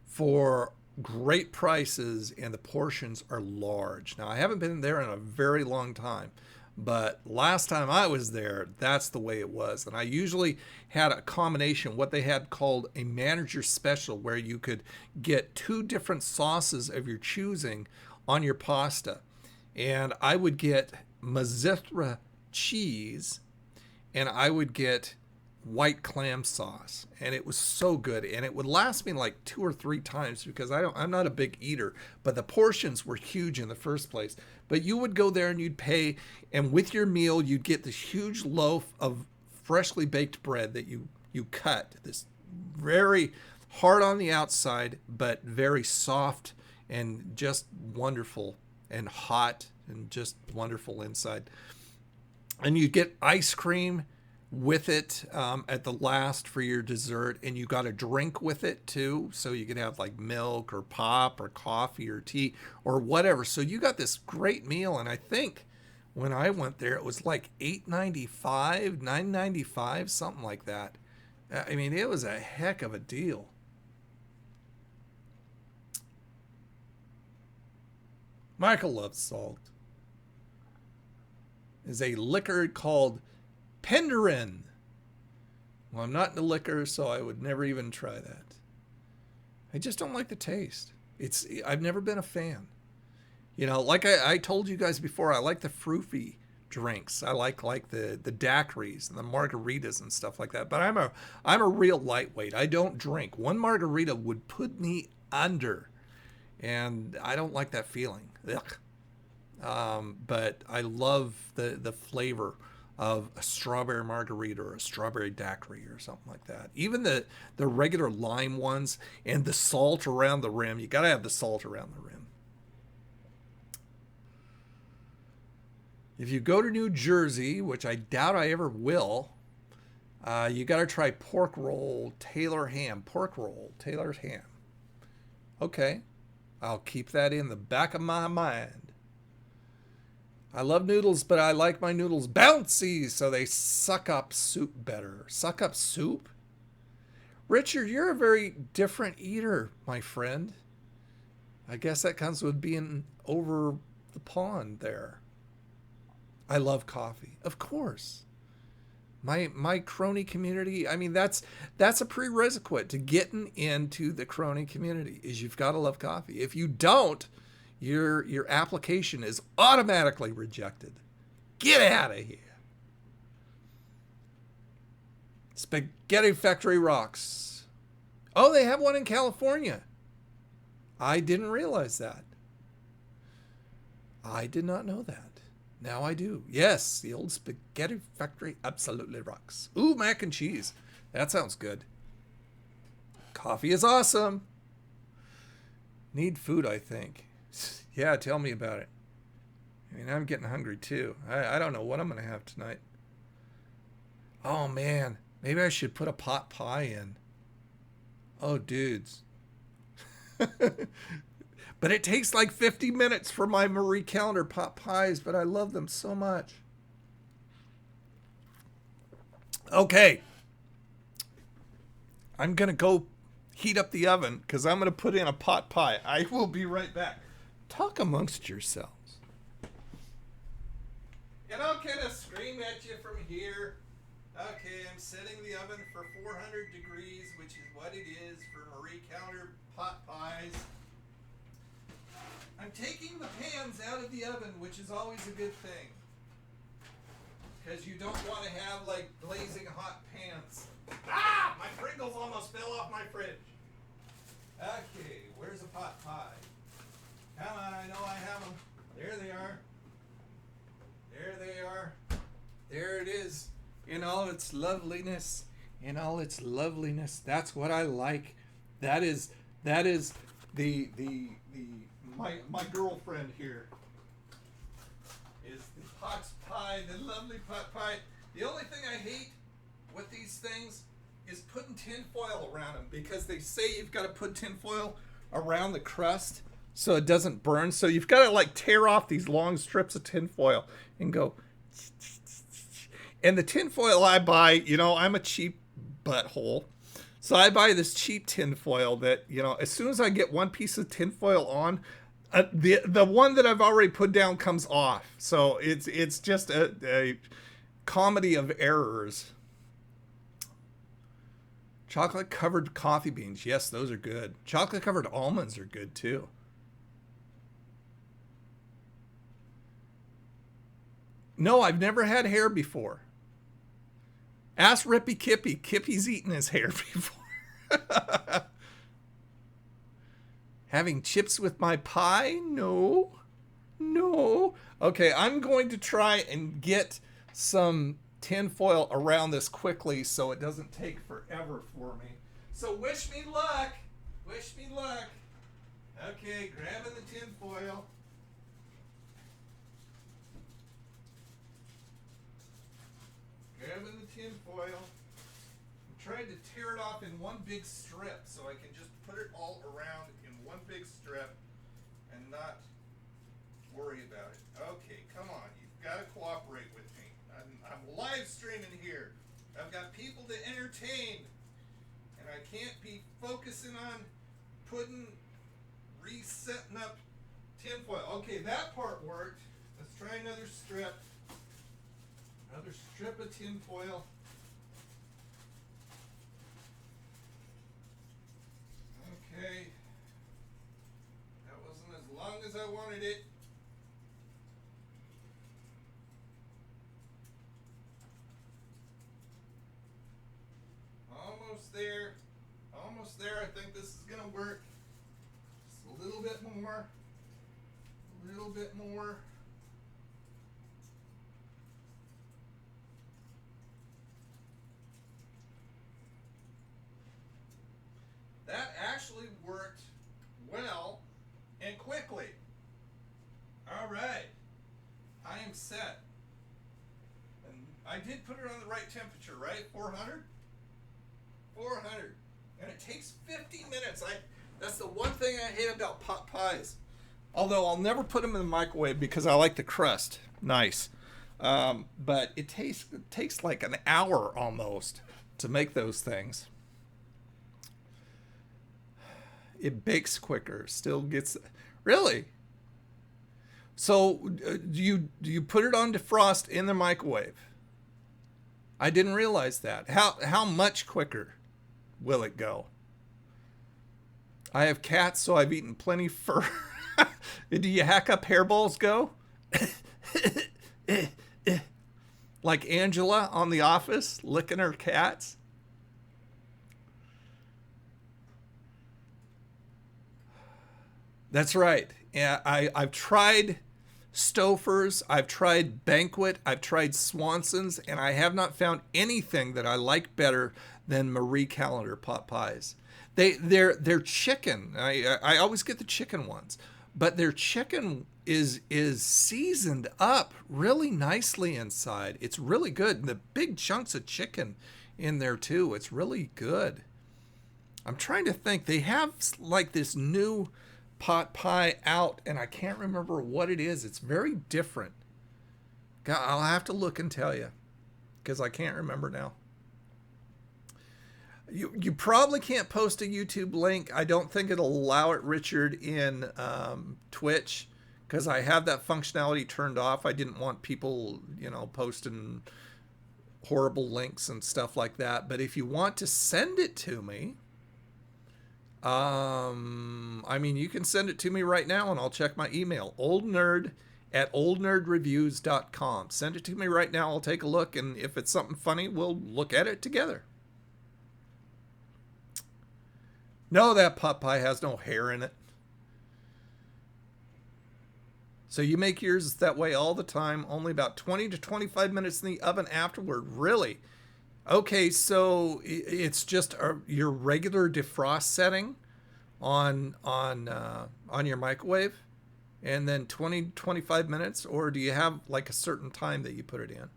for great prices, and the portions are large. Now, I haven't been there in a very long time, but last time I was there, that's the way it was. And I usually had a combination, what they had called a manager special, where you could get 2 different sauces of your choosing on your pasta. And I would get Mazzitra cheese, and I would get white clam sauce, and it was so good, and it would last me like 2 or 3 times because I'm not a big eater, but the portions were huge in the first place. But you would go there and you'd pay, and with your meal you'd get this huge loaf of freshly baked bread that you cut, this very hard on the outside but very soft and just wonderful and hot and just wonderful inside. And you get ice cream with it at the last for your dessert, and you got a drink with it too, so you could have like milk or pop or coffee or tea or whatever. So you got this great meal, and I think when I went there it was like $8.95, $9.95, something like that. I mean, it was a heck of a deal. Michael loves salt. Is a liquor called Penderin. Well, I'm not into liquor, so I would never even try that. I just don't like the taste. I've never been a fan. You know, like I told you guys before, I like the fruity drinks. I like the daiquiris and the margaritas and stuff like that. But I'm a real lightweight. I don't drink. One margarita would put me under, and I don't like that feeling. Ugh. But I love the flavor of a strawberry margarita or a strawberry daiquiri or something like that. Even the regular lime ones and the salt around the rim. You got to have the salt around the rim. If you go to New Jersey, which I doubt I ever will, you got to try pork roll Taylor ham. Pork roll Taylor's ham. Okay, I'll keep that in the back of my mind. I love noodles, but I like my noodles bouncy so they suck up soup better. Suck up soup? Richard, you're a very different eater, my friend. I guess that comes with being over the pond there. I love coffee, of course. My Crony community, I mean, that's a prerequisite to getting into the Crony community is you've got to love coffee. If you don't, your application is automatically rejected. Get out of here. Spaghetti Factory rocks. Oh, they have one in California. I didn't realize that. I did not know that. Now I do. Yes, the old Spaghetti Factory absolutely rocks. Ooh, mac and cheese. That sounds good. Coffee is awesome. Need food, I think. Yeah, tell me about it. I mean, I'm getting hungry too. I don't know what I'm going to have tonight. Oh, man. Maybe I should put a pot pie in. Oh, dudes. But it takes like 50 minutes for my Marie Callender pot pies, but I love them so much. Okay. I'm going to go heat up the oven because I'm going to put in a pot pie. I will be right back. Talk amongst yourselves. And I'll kind of scream at you from here. Okay, I'm setting the oven for 400 degrees, which is what it is for Marie Callender pot pies. I'm taking the pans out of the oven, which is always a good thing. Because you don't want to have like blazing hot pans. Ah! My Pringles almost fell off my fridge. Okay, where's a pot pie? Come on, I know I have them. There they are. There they are. There it is. In all its loveliness. In all its loveliness. That's what I like. That is the my girlfriend here. Is the pot pie, the lovely pot pie. The only thing I hate with these things is putting tin foil around them because they say you've got to put tin foil around the crust so it doesn't burn. So you've got to like tear off these long strips of tin foil and go. And the tin foil I buy, you know, I'm a cheap butthole. So I buy this cheap tin foil that, you know, as soon as I get one piece of tin foil on, the one that I've already put down comes off. So it's just a comedy of errors. Chocolate covered coffee beans. Yes, those are good. Chocolate covered almonds are good too. No, I've never had hair before. Ask Rippy Kippy. Kippy's eaten his hair before. Having chips with my pie? No. No. Okay, I'm going to try and get some tin foil around this quickly so it doesn't take forever for me. So wish me luck. Wish me luck. Okay, grabbing the tin foil. Grabbing the tin foil. I'm trying to tear it off in one big strip so I can just put it all around in one big strip and not worry about it. Okay, come on. You've got to cooperate with me. I'm live streaming here. I've got people to entertain. And I can't be focusing on resetting up tin foil. Okay, that part worked. Let's try another strip. Another strip of tin foil. Okay. That wasn't as long as I wanted it. Almost there. Almost there. I think this is going to work. Just a little bit more. A little bit more. That actually worked well and quickly. All right. I am set. And I did put it on the right temperature, right? 400? 400. And it takes 50 minutes. That's the one thing I hate about pot pies. Although I'll never put them in the microwave because I like the crust. Nice. But it takes like an hour almost to make those things. It bakes quicker. Still gets... Really? So do you put it on defrost in the microwave? I didn't realize that. How much quicker will it go? I have cats, so I've eaten plenty fur. Do you hack up hairballs go? Like Angela on The Office, licking her cats? That's right. Yeah, I've tried Stouffer's, I've tried Banquet, I've tried Swanson's, and I have not found anything that I like better than Marie Callender pot pies. They're chicken. I always get the chicken ones, but their chicken is seasoned up really nicely inside. It's really good. And the big chunks of chicken in there too. It's really good. I'm trying to think. They have like this new pot pie out, and I can't remember what it is. It's very different. God, I'll have to look and tell you because I can't remember now. You probably can't post a YouTube link. I don't think it'll allow it, Richard, in Twitch because I have that functionality turned off. I didn't want people, posting horrible links and stuff like that. But if you want to send it to me, you can send it to me right now and I'll check my email. oldnerd@oldnerdreviews.com. Send it to me right now. I'll take a look. And if it's something funny, we'll look at it together. No, that pot pie has no hair in it. So you make yours that way all the time, only about 20 to 25 minutes in the oven afterward. Really? Okay, so it's just your regular defrost setting on your microwave, and then 20 to 25 minutes, or do you have like a certain time that you put it in?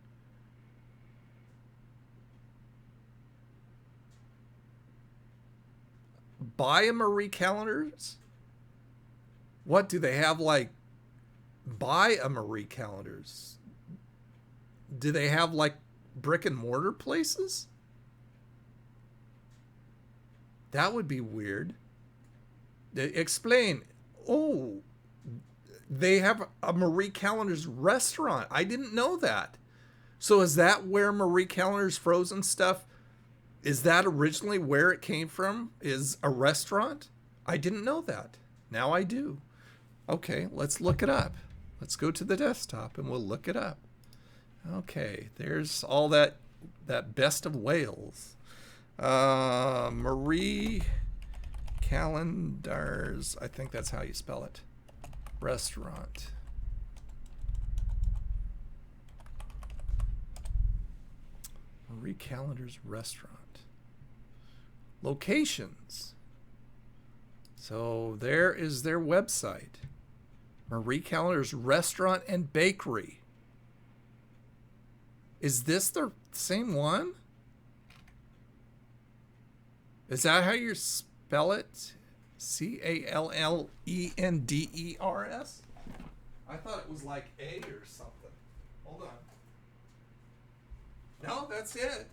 Buy a Marie Callender's? What do they have? Like, buy a Marie Callender's? Do they have like brick and mortar places? That would be weird. Explain. Oh, they have a Marie Callender's restaurant. I didn't know that. So is that where Marie Callender's frozen stuff, is that originally where it came from? Is a restaurant? I didn't know that. Now I do. Okay, let's look it up. Let's go to the desktop and we'll look it up. Okay, there's all that best of Wales. Marie Callender's, I think that's how you spell it. Restaurant. Marie Callender's restaurant. Locations. So there is their website. Marie Callender's restaurant and bakery. Is this the same one? Is that how you spell it? Callenders? I thought it was like A or something. Hold on. No, that's it.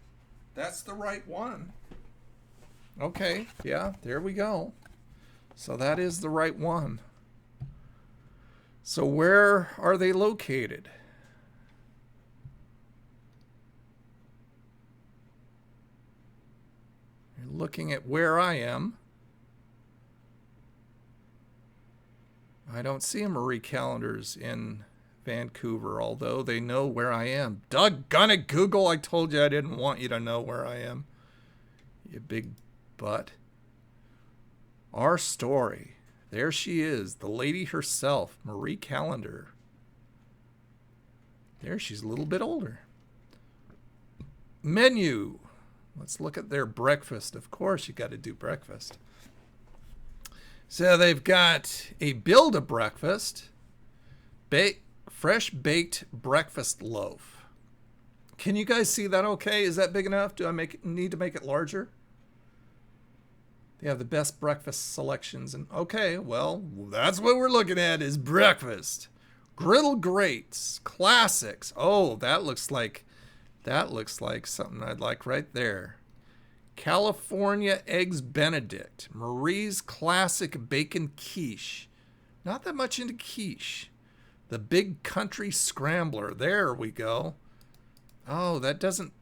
That's the right one. Okay, yeah, there we go. So that is the right one. So where are they located? You're looking at where I am. I don't see a Marie Callender's in Vancouver, although they know where I am. Doggone it, Google, I told you I didn't want you to know where I am. You big butt. Our story. There she is, the lady herself, Marie Callender. There, she's a little bit older. Menu. Let's look at their breakfast. Of course, you got to do breakfast. So they've got a Build-A-Breakfast, fresh baked breakfast loaf. Can you guys see that okay? Is that big enough? Do I need to make it larger? They have the best breakfast selections. And okay, well, that's what we're looking at is breakfast. Griddle Greats, classics. Oh, that looks like something I'd like right there. California Eggs Benedict. Marie's Classic Bacon Quiche. Not that much into quiche. The Big Country Scrambler. There we go. Oh, that doesn't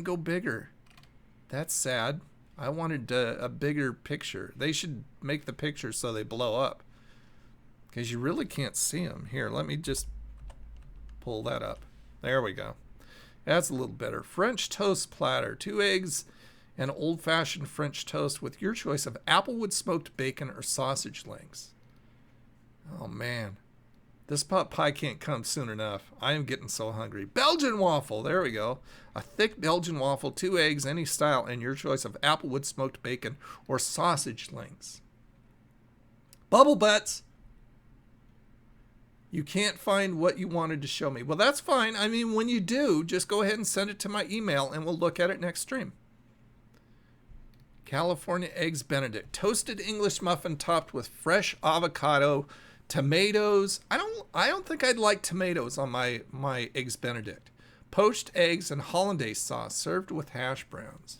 go bigger. That's sad. I wanted a bigger picture. They should make the picture so they blow up, because you really can't see them. Here, let me just pull that up. There we go. That's a little better. French toast platter. 2 eggs and old-fashioned French toast with your choice of applewood smoked bacon or sausage links. Oh, man. This pot pie can't come soon enough. I am getting so hungry. Belgian waffle. There we go. A thick Belgian waffle, 2 eggs, any style, and your choice of applewood smoked bacon or sausage links. Bubble butts. You can't find what you wanted to show me. Well, that's fine. I mean, when you do, just go ahead and send it to my email, and we'll look at it next stream. California Eggs Benedict. Toasted English muffin topped with fresh avocado, tomatoes. I don't think I'd like tomatoes on my Eggs Benedict. Poached eggs and hollandaise sauce served with hash browns.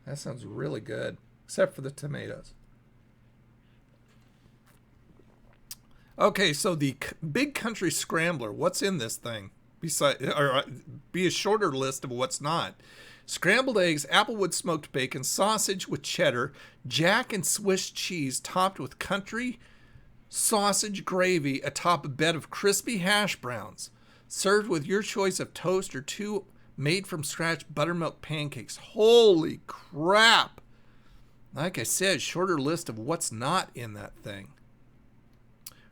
That sounds really good, except for the tomatoes. Okay, so the Big Country Scrambler. What's in this thing? Be a shorter list of what's not. Scrambled eggs, applewood smoked bacon, sausage with cheddar, Jack and Swiss cheese topped with country sausage gravy atop a bed of crispy hash browns, served with your choice of toast or 2 made-from-scratch buttermilk pancakes. Holy crap! Like I said, shorter list of what's not in that thing.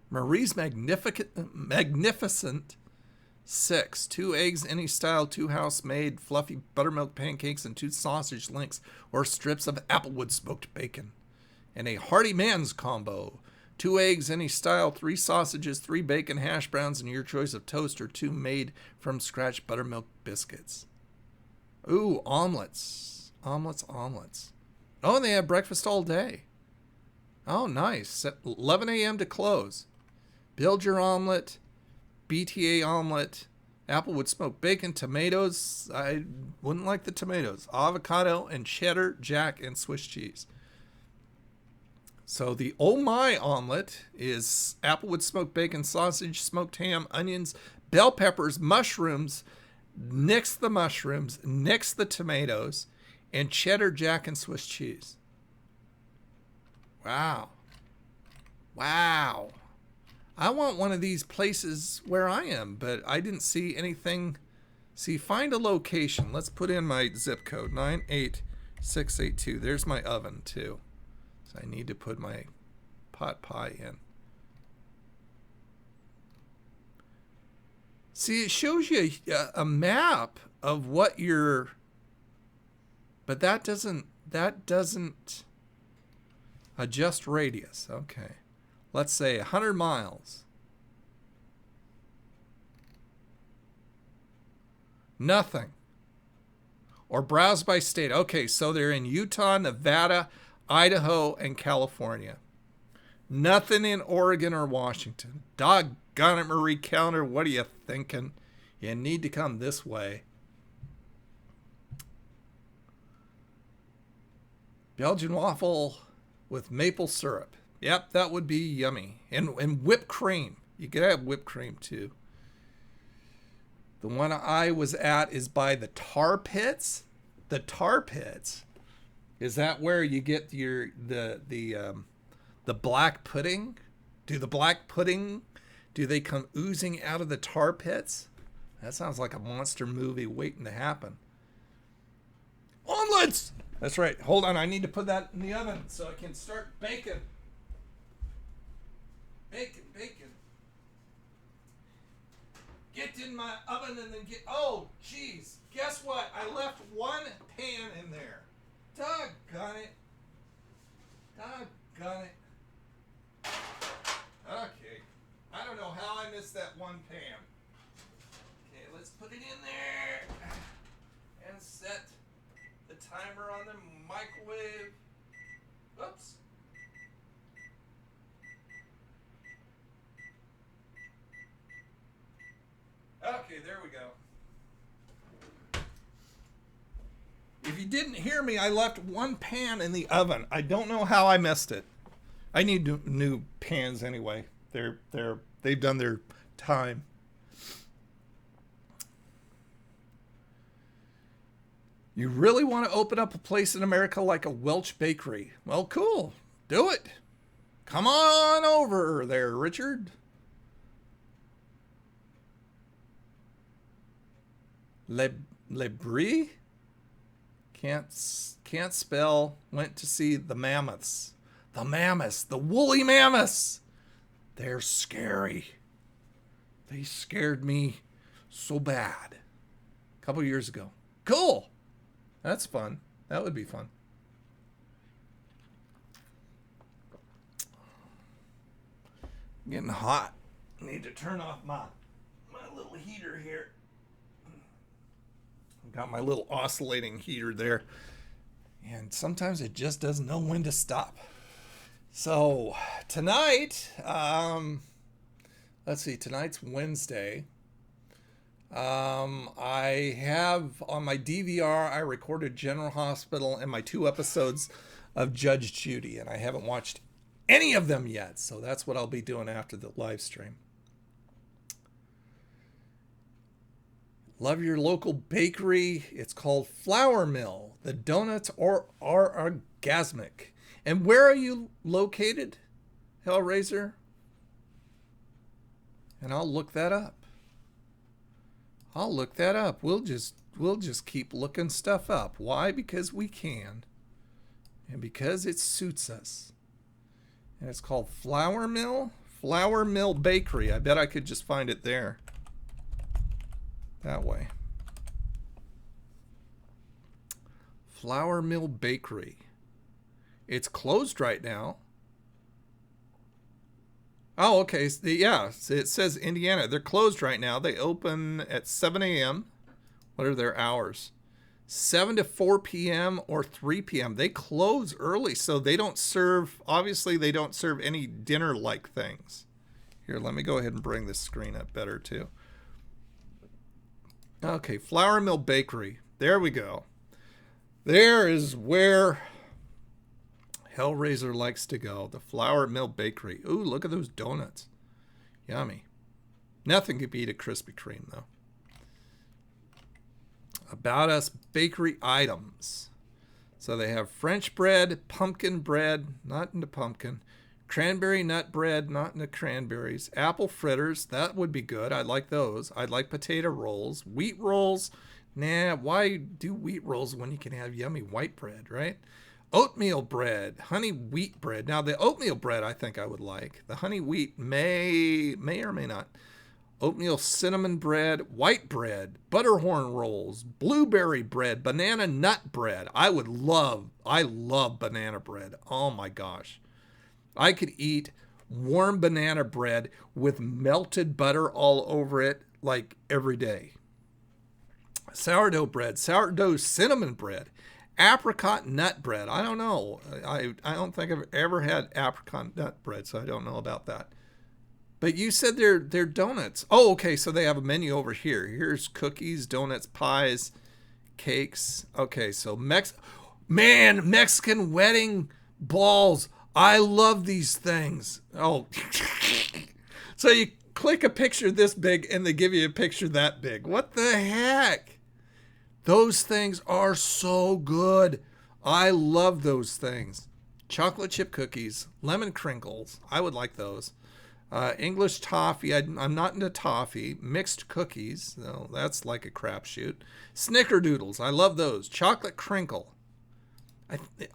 Marie's Magnificent 6. 2 eggs, any style, 2 house-made fluffy buttermilk pancakes, and 2 sausage links or strips of applewood smoked bacon. And a hearty man's combo. 2 eggs, any style, 3 sausages, 3 bacon hash browns, and your choice of toast or 2 made-from-scratch buttermilk biscuits. Ooh, omelets. Omelets. Oh, and they have breakfast all day. Oh, nice. At 11 a.m. to close. Build your omelet. BTA omelet. Applewood smoked bacon. Tomatoes. I wouldn't like the tomatoes. Avocado and cheddar, Jack, and Swiss cheese. So the Oh My omelet is applewood smoked bacon, sausage, smoked ham, onions, bell peppers, mushrooms. Nix the mushrooms. Nix the tomatoes. And cheddar, Jack, and Swiss cheese. Wow. I want one of these places where I am, but I didn't see anything. See, find a location. Let's put in my zip code, 98682. There's my oven, too. So I need to put my pot pie in. See, it shows you a map of what you're... But that doesn't adjust radius. Okay. Let's say 100 miles. Nothing. Or browse by state. Okay, so they're in Utah, Nevada, Idaho, and California. Nothing in Oregon or Washington. Doggone it, Marie Callender. What are you thinking? You need to come this way. Belgian waffle with maple syrup. Yep, that would be yummy. And whipped cream. You could have whipped cream too. The one I was at is by the tar pits. The tar pits. Is that where you get the black pudding? Do the black pudding, do they come oozing out of the tar pits? That sounds like a monster movie waiting to happen. Omelets! That's right. Hold on. I need to put that in the oven so I can start baking. Bacon. Get in my oven and then get... Oh, jeez. Guess what? I left one pan in there. Doggone it. Okay. I don't know how I missed that one pan. Okay, let's put it in there. And set the timer on the microwave. Oops. Okay, there we go. If you didn't hear me, I left one pan in the oven. I don't know how I missed it. I need new pans anyway. They've done their time. You really want to open up a place in America like a Welch bakery? Well, cool. Do it. Come on over there, Richard. Lebris? Can't spell. Went to see the mammoths. The mammoths. The woolly mammoths. They're scary. They scared me so bad. A couple years ago. Cool. That's fun. That would be fun. Getting hot. Need to turn off my little heater here. Got my little oscillating heater there. And sometimes it just doesn't know when to stop. So tonight, let's see, tonight's Wednesday. I have on my DVR, I recorded General Hospital and my 2 episodes of Judge Judy, and I haven't watched any of them yet. So that's what I'll be doing after the live stream. Love your local bakery. It's called Flour Mill. The donuts are orgasmic. And where are you located, Hellraiser? And I'll look that up. We'll just keep looking stuff up. Why? Because we can. And because it suits us. And it's called Flour Mill. Flour Mill Bakery. I bet I could just find it there. That way. Flour Mill Bakery. It's closed right now. Oh, okay. Yeah, it says Indiana. They're closed right now. They open at 7 a.m. What are their hours? 7 to 4 p.m. or 3 p.m. They close early, so they don't serve, obviously they don't serve any dinner-like things. Here, let me go ahead and bring this screen up better, too. Okay, Flour Mill Bakery. There we go. There is where Hellraiser likes to go. The Flour Mill Bakery. Ooh, look at those donuts. Yummy. Nothing could beat a Krispy Kreme, though. About Us bakery items. So they have French bread, pumpkin bread, not into pumpkin, cranberry nut bread, not into cranberries, apple fritters, that would be good. I'd like those. I'd like potato rolls, wheat rolls. Nah, why do wheat rolls when you can have yummy white bread, right? Oatmeal bread, honey wheat bread. Now the oatmeal bread I think I would like. The honey wheat may or may not. Oatmeal cinnamon bread, white bread, butterhorn rolls, blueberry bread, banana nut bread. I love banana bread. Oh my gosh. I could eat warm banana bread with melted butter all over it like every day. Sourdough bread, sourdough cinnamon bread, apricot nut bread. I don't know. I don't think I've ever had apricot nut bread, so I don't know about that. But you said they're donuts. Oh, okay, so they have a menu over here. Here's cookies, donuts, pies, cakes. Okay, so Mexican wedding balls. I love these things. Oh, so you click a picture this big and they give you a picture that big. What the heck? Those things are so good. I love those things. Chocolate chip cookies, lemon crinkles. I would like those. English toffee. I'm not into toffee. Mixed cookies. No, that's like a crapshoot. Snickerdoodles. I love those. Chocolate crinkle.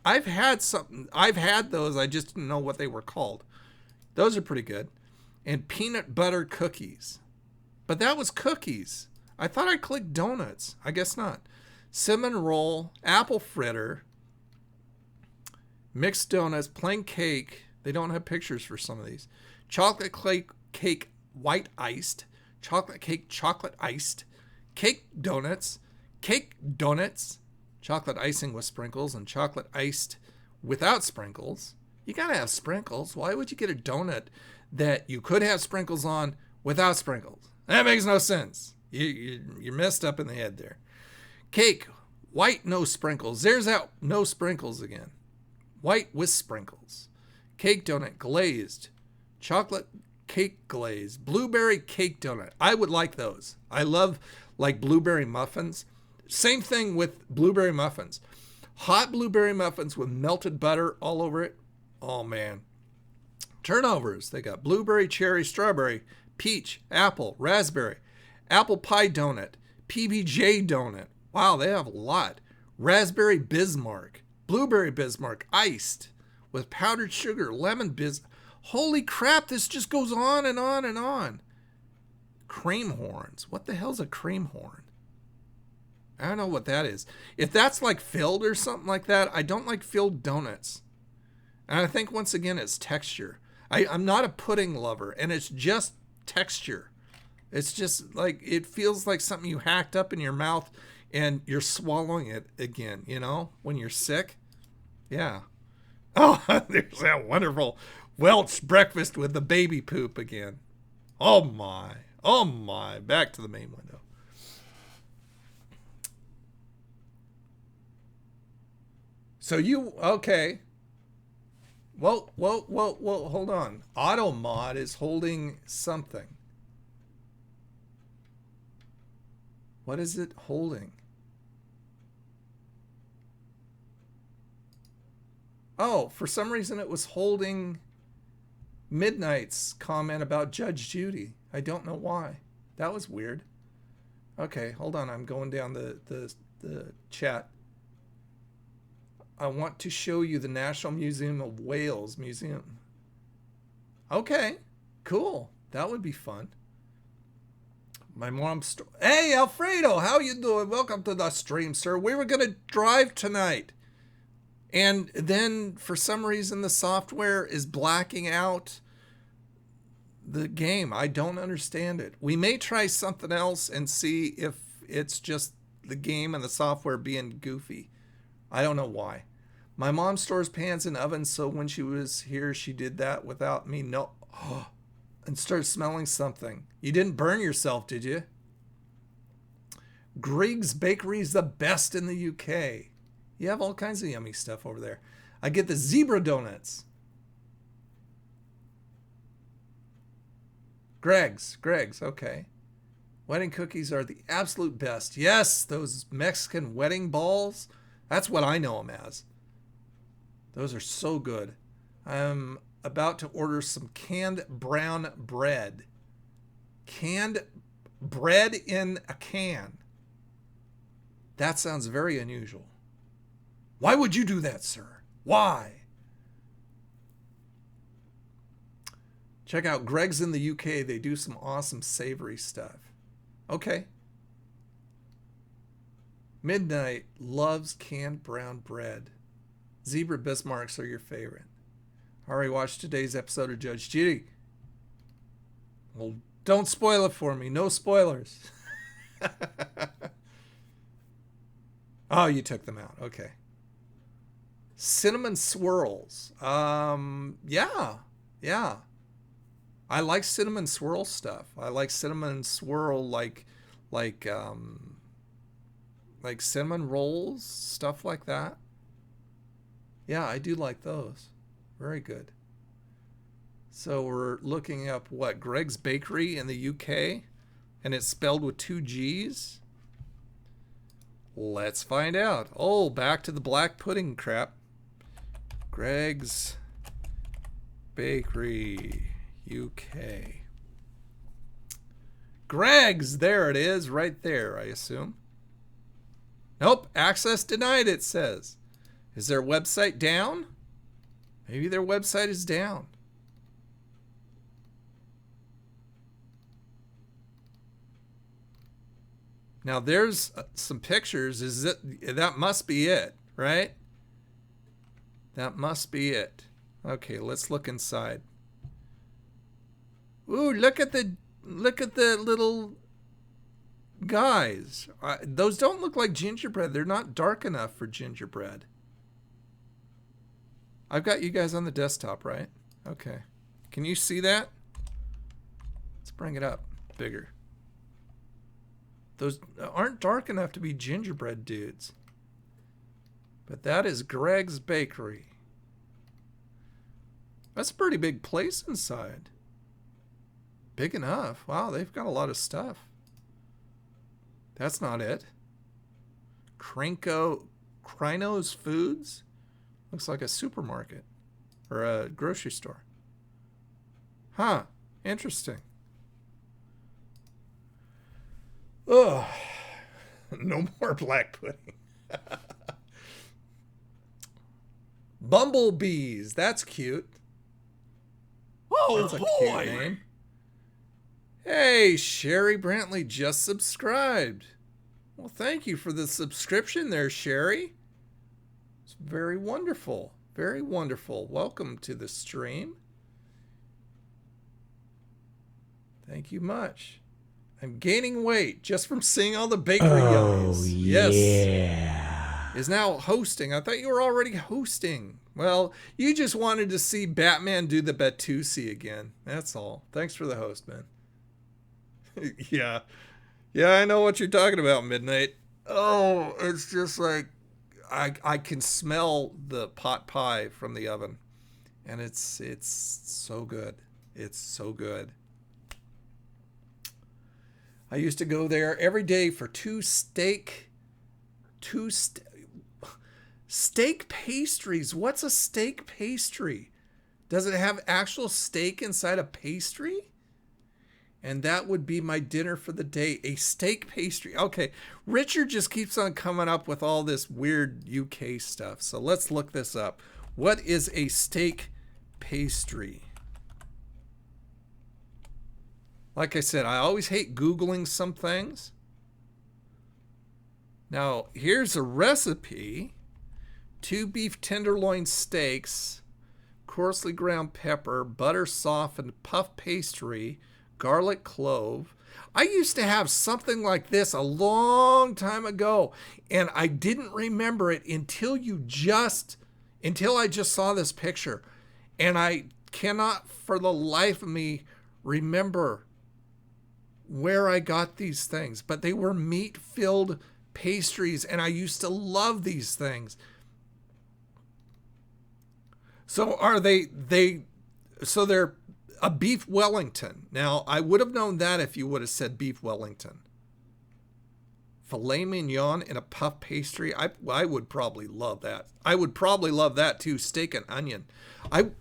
I've had something. I've had those. I just didn't know what they were called. Those are pretty good. And peanut butter cookies. But that was cookies. I thought I clicked donuts. I guess not. Cinnamon roll. Apple fritter. Mixed donuts. Plain cake. They don't have pictures for some of these. Chocolate cake white iced. Chocolate cake chocolate iced. Cake donuts. Chocolate icing with sprinkles and chocolate iced without sprinkles. You gotta have sprinkles. Why would you get a donut that you could have sprinkles on without sprinkles? That makes no sense. You're messed up in the head there. Cake, white, no sprinkles. There's that no sprinkles again. White with sprinkles. Cake donut, glazed. Chocolate cake glaze. Blueberry cake donut. I would like those. I love like blueberry muffins. Same thing with blueberry muffins. Hot blueberry muffins with melted butter all over it. Oh, man. Turnovers. They got blueberry, cherry, strawberry, peach, apple, raspberry, apple pie donut, PBJ donut. Wow, they have a lot. Raspberry Bismarck, blueberry Bismarck, iced with powdered sugar, lemon Bismarck. Holy crap, this just goes on and on and on. Cream horns. What the hell's a cream horn? I don't know what that is. If that's like filled or something like that, I don't like filled donuts. And I think once again, it's texture. I'm not a pudding lover, and it's just texture. It's just like, it feels like something you hacked up in your mouth and you're swallowing it again, you know, when you're sick. Yeah. Oh, there's that wonderful Welch breakfast with the baby poop again. Oh my. Oh my. Back to the main window. So you, okay. Whoa, hold on. Automod is holding something. What is it holding? Oh, for some reason it was holding Midnight's comment about Judge Judy. I don't know why. That was weird. Okay, hold on. I'm going down the chat. I want to show you the National Museum of Wales Museum. Okay, cool. That would be fun. My mom's... Hey, Alfredo, how you doing? Welcome to the stream, sir. We were going to drive tonight. And then, for some reason, the software is blacking out the game. I don't understand it. We may try something else and see if it's just the game and the software being goofy. I don't know why. My mom stores pans and ovens, so when she was here, she did that without me. No. Oh, and started smelling something. You didn't burn yourself, did you? Grieg's Bakery is the best in the UK. You have all kinds of yummy stuff over there. I get the zebra donuts. Greg's, okay. Wedding cookies are the absolute best. Yes, those Mexican wedding balls. That's what I know them as. Those are so good. I'm about to order some canned brown bread. Canned bread in a can. That sounds very unusual. Why would you do that, sir? Why? Check out Greg's in the UK. They do some awesome savory stuff. Okay. Midnight loves canned brown bread. Zebra Bismarcks are your favorite. Already watched today's episode of Judge Judy. Well, don't spoil it for me. No spoilers. Oh, you took them out. Okay. Cinnamon swirls. Yeah. I like cinnamon swirl stuff. I like cinnamon swirl like cinnamon rolls, stuff like that. Yeah, I do like those. Very good. So we're looking up what? Greg's Bakery in the UK, and it's spelled with 2 G's. Let's find out. Oh, back to the black pudding crap. Greg's Bakery, UK. Greg's, there it is, right there, I assume. Nope, access denied, it says. Is their website down? Maybe their website is down. Now there's some pictures. That must be it, right? That must be it. Okay, let's look inside. Ooh, look at the little guys. Those don't look like gingerbread. They're not dark enough for gingerbread. I've got you guys on the desktop, right? Okay. Can you see that? Let's bring it up bigger. Those aren't dark enough to be gingerbread dudes. But that is Greg's Bakery. That's a pretty big place inside. Big enough. Wow, they've got a lot of stuff. That's not it. Crino's Foods? Looks like a supermarket. Or a grocery store. Huh. Interesting. Ugh. No more black pudding. Bumblebees. That's cute. Oh, that's a cute name. Hey, Sherry Brantley just subscribed. Well, thank you for the subscription there, Sherry. It's very wonderful. Very wonderful. Welcome to the stream. Thank you much. I'm gaining weight just from seeing all the bakery yummies. Yeah. Yes. Is now hosting. I thought you were already hosting. Well, you just wanted to see Batman do the Batusi again. That's all. Thanks for the host, man. Yeah. Yeah, I know what you're talking about, Midnight. Oh, it's just like I can smell the pot pie from the oven. And it's so good. It's so good. I used to go there every day for steak pastries. What's a steak pastry? Does it have actual steak inside a pastry? And that would be my dinner for the day, a steak pastry. Okay, Richard just keeps on coming up with all this weird UK stuff. So let's look this up. What is a steak pastry? Like I said, I always hate Googling some things. Now, here's a recipe. 2 beef tenderloin steaks, coarsely ground pepper, butter softened puff pastry, garlic clove. I used to have something like this a long time ago, and I didn't remember it until I just saw this picture. And I cannot for the life of me remember where I got these things, but they were meat-filled pastries, and I used to love these things. So they're a beef Wellington. Now, I would have known that if you would have said beef Wellington. Filet mignon in a puff pastry. I would probably love that. I would probably love that too. Steak and onion.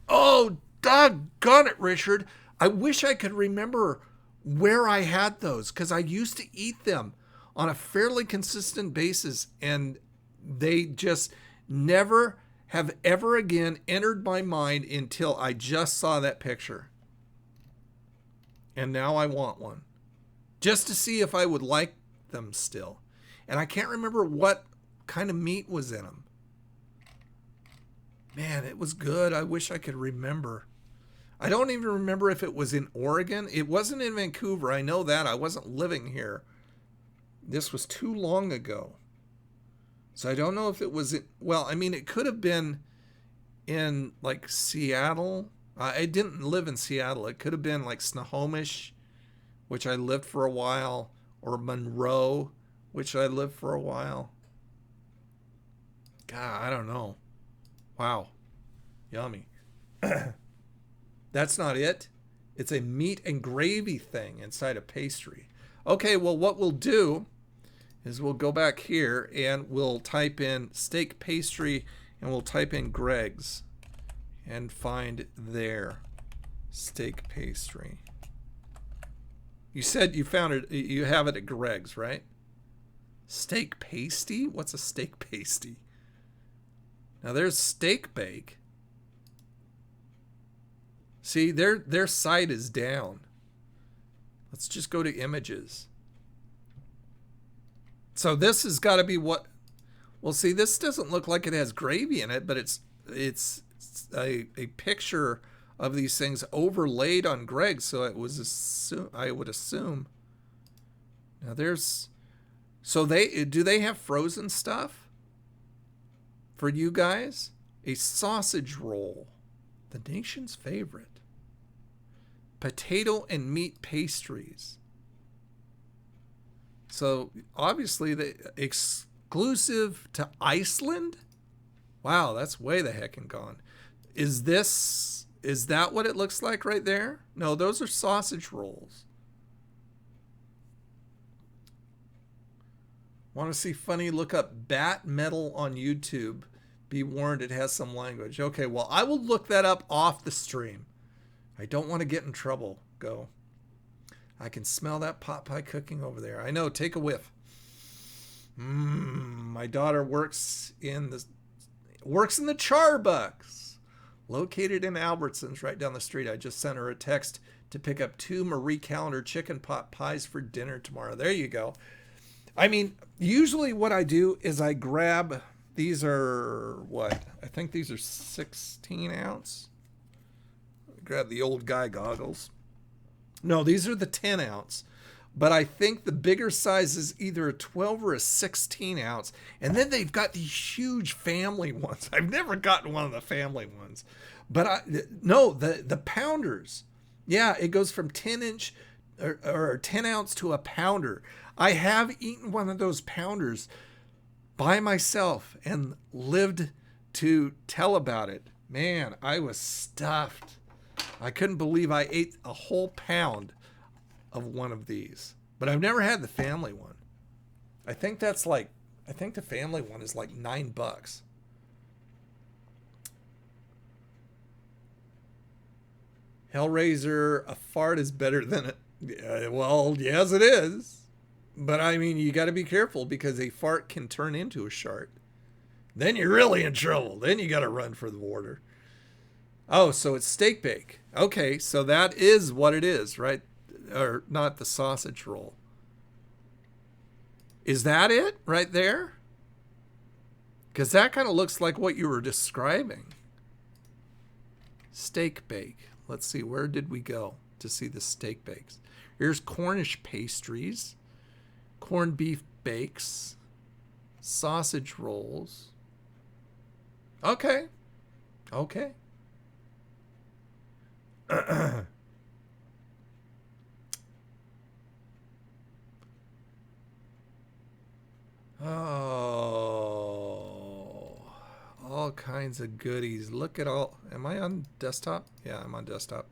Oh, doggone it, Richard. I wish I could remember where I had those, because I used to eat them on a fairly consistent basis, and they just never have ever again entered my mind until I just saw that picture. And now I want one, just to see if I would like them still. And I can't remember what kind of meat was in them. Man, it was good. I wish I could remember. I don't even remember if it was in Oregon. It wasn't in Vancouver. I know that. I wasn't living here. This was too long ago. So I don't know if it was... it could have been in, like, Seattle. I didn't live in Seattle. It could have been, like, Snohomish, which I lived for a while, or Monroe, which I lived for a while. God, I don't know. Wow. Yummy. That's not it. It's a meat and gravy thing inside a pastry. Okay, well, what we'll do is we'll go back here and we'll type in steak pastry and we'll type in Greg's and find their steak pastry. You said you found it, you have it at Greg's, right? Steak pasty? What's a steak pasty? Now there's steak bake. See, their site is down. Let's just go to images. So this has got to be what... Well, see, this doesn't look like it has gravy in it, but it's a picture of these things overlaid on Greg's, so it was I would assume. Now there's... So do they have frozen stuff for you guys? A sausage roll, the nation's favorite. Potato and meat pastries. So obviously the exclusive to Iceland. Wow, that's way the heckin' gone. Is that what it looks like right there? No, those are sausage rolls. Want to see funny? Look up Bat Metal on YouTube. Be warned, it has some language. Okay, well, I will look that up off the stream. I don't want to get in trouble. Go. I can smell that pot pie cooking over there. I know. Take a whiff. My daughter works in the Charbucks, located in Albertsons, right down the street. I just sent her a text to pick up 2 Marie Callender chicken pot pies for dinner tomorrow. There you go. I mean, usually what I do is I grab, these are what? I think these are 16 ounce. Grab the old guy goggles. No, these are the 10 ounce. But I think the bigger size is either a 12 or a 16 ounce. And then they've got these huge family ones. I've never gotten one of the family ones. But the pounders. Yeah, it goes from 10 inch or 10 ounce to a pounder. I have eaten one of those pounders by myself and lived to tell about it. Man, I was stuffed. I couldn't believe I ate a whole pound of one of these. But I've never had the family one. I think the family one is like $9. Hellraiser, a fart is better than it. Well, yes, it is. But I mean, you got to be careful because a fart can turn into a shart. Then you're really in trouble. Then you got to run for the border. Oh, so it's steak bake. Okay, so that is what it is, right? Or not the sausage roll. Is that it right there? Because that kind of looks like what you were describing. Steak bake. Let's see, where did we go to see the steak bakes? Here's Cornish pastries, corned beef bakes, sausage rolls. Okay. Okay. Oh, all kinds of goodies. Look at all. Am I on desktop? Yeah, I'm on desktop.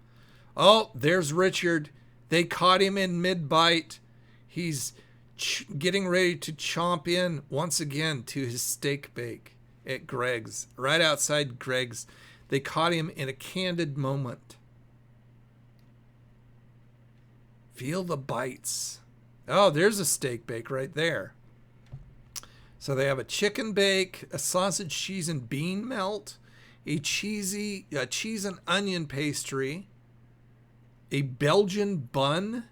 Oh, there's Richard. They caught him in mid-bite. He's getting ready to chomp in once again to his steak bake at Greg's, right outside Greg's. They caught him in a candid moment. Feel the bites. Oh, there's a steak bake right there. So they have a chicken bake, a sausage, cheese, and bean melt, a cheese and onion pastry, a Belgian bun,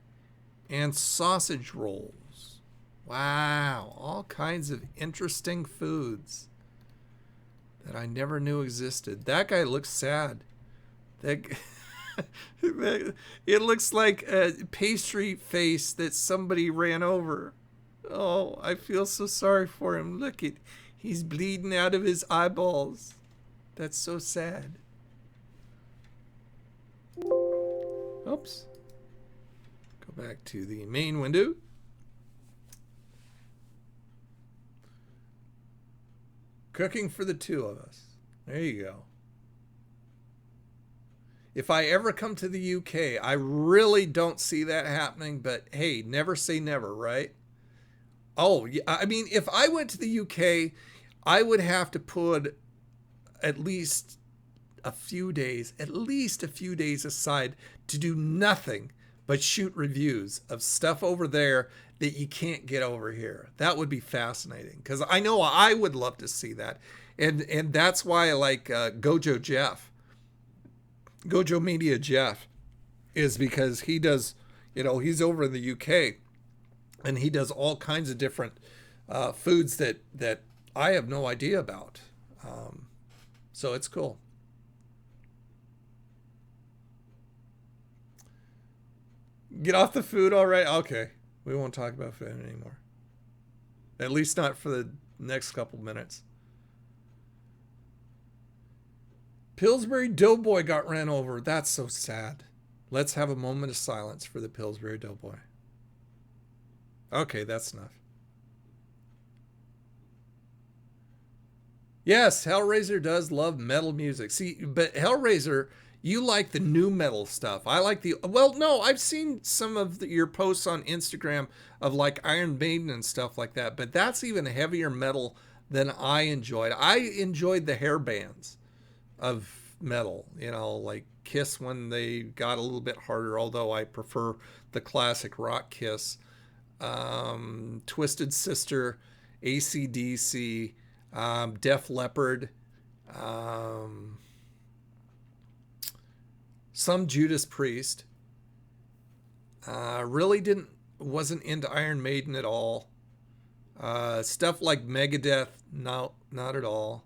and sausage rolls. Wow, all kinds of interesting foods that I never knew existed. That guy looks sad. It looks like a pastry face that somebody ran over. Oh, I feel so sorry for him. Look, he's bleeding out of his eyeballs. That's so sad. Oops. Go back to the main window. Cooking for the two of us. There you go. if I ever come to the UK, I really don't see that happening, but hey, never say never, right? Oh, yeah, I mean, if I went to the UK, I would have to put at least a few days aside to do nothing but shoot reviews of stuff over there that you can't get over here. That would be fascinating, because I know I would love to see that. And that's why I like Gojo Media Jeff, is because he does, he's over in the UK, and he does all kinds of different foods that I have no idea about. So it's cool. Get off the food already? Okay. We won't talk about food anymore. At least not for the next couple minutes. Pillsbury Doughboy got ran over. That's so sad. Let's have a moment of silence for the Pillsbury Doughboy. Okay, that's enough. Yes, Hellraiser does love metal music. See, but Hellraiser, you like the new metal stuff. I like no, I've seen some of your posts on Instagram of like Iron Maiden and stuff like that, but that's even heavier metal than I enjoyed. I enjoyed the hair bands of metal, like Kiss when they got a little bit harder, although I prefer the classic rock Kiss. Twisted Sister, AC/DC, Def Leppard, some Judas Priest. Really wasn't into Iron Maiden at all. Stuff like Megadeth, no, not at all.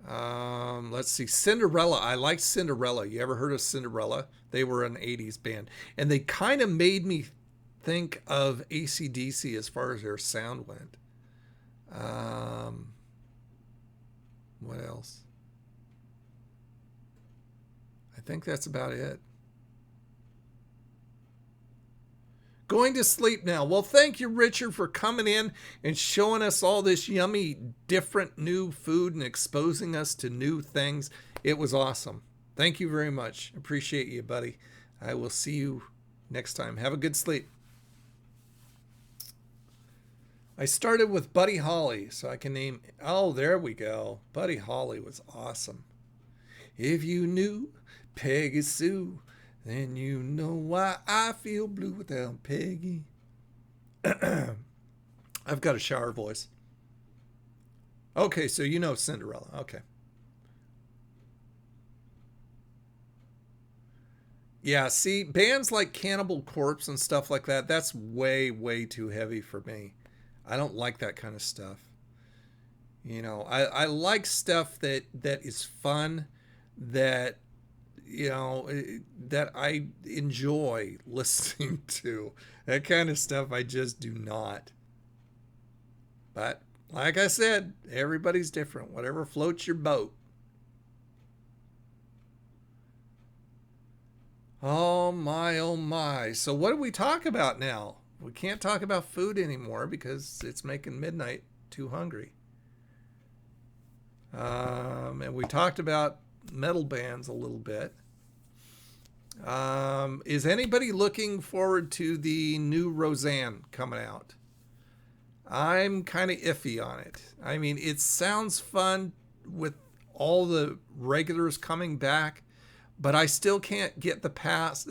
Let's see, Cinderella. I like Cinderella. You ever heard of Cinderella? They were an 80s band, and they kind of made me think of AC/DC as far as their sound went. What else? I think that's about it. Going to sleep now. Well, thank you, Richard, for coming in and showing us all this yummy, different new food and exposing us to new things. It was awesome. Thank you very much. Appreciate you, buddy. I will see you next time. Have a good sleep. I started with Buddy Holly, so I can name... Oh, there we go. Buddy Holly was awesome. If you knew Peggy Sue, then you know why I feel blue without Peggy. I've got a shower voice. Okay, so you know Cinderella. Okay. Yeah, see, bands like Cannibal Corpse and stuff like that, that's way, way too heavy for me. I don't like that kind of stuff. I like stuff that is fun, that that I enjoy listening to. That kind of stuff I just do not. But like I said, everybody's different. Whatever floats your boat. Oh my, oh my. So what do we talk about now? We can't talk about food anymore because it's making midnight too hungry. And we talked about metal bands a little bit. Is anybody looking forward to the new Roseanne coming out? I'm kind of iffy on it. I mean, it sounds fun with all the regulars coming back, but I still can't get past.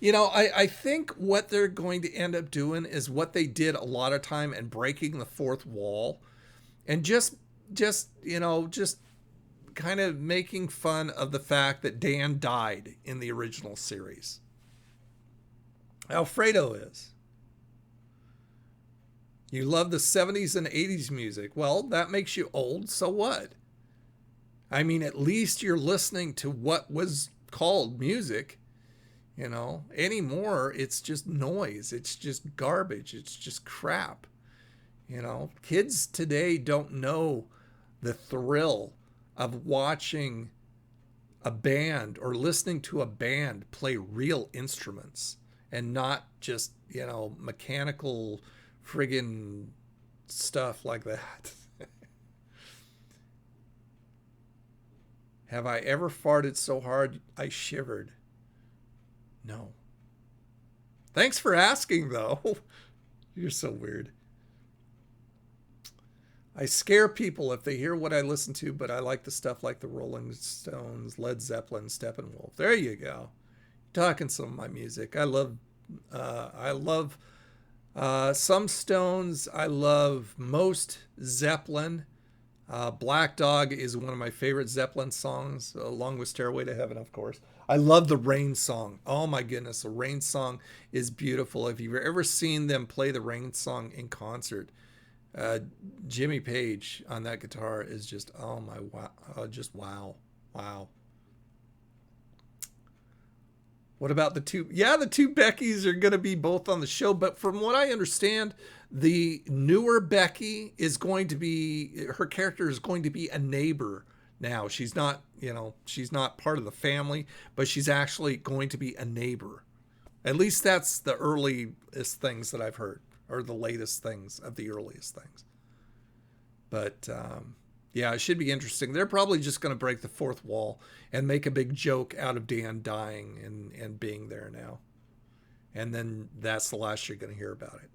I think what they're going to end up doing is what they did a lot of time and breaking the fourth wall, and just kind of making fun of the fact that Dan died in the original series. Alfredo is. You love the 70s and 80s music. Well, that makes you old, so what? I mean, at least you're listening to what was called music. Anymore, it's just noise. It's just garbage. It's just crap. Kids today don't know the thrill of watching a band or listening to a band play real instruments and not just, mechanical friggin' stuff like that. Have I ever farted so hard I shivered? No. Thanks for asking, though. You're so weird. I scare people if they hear what I listen to, but I like the stuff like the Rolling Stones, Led Zeppelin, Steppenwolf. There you go. Talking some of my music. I love some Stones. I love most Zeppelin. Black Dog is one of my favorite Zeppelin songs, along with Stairway to Heaven, of course. I love the Rain song. Oh my goodness, the Rain song is beautiful. If you've ever seen them play the Rain song in concert, Jimmy Page on that guitar is just, oh my, wow, just wow. What about the two? Yeah, the two Beckys are going to be both on the show, but from what I understand, the newer Becky is going to be, her character is going to be a neighbor now. She's not, she's not part of the family, but she's actually going to be a neighbor. At least that's the earliest things that I've heard, or the latest things of the earliest things. But yeah, it should be interesting. They're probably just going to break the fourth wall and make a big joke out of Dan dying and being there now. And then that's the last you're going to hear about it.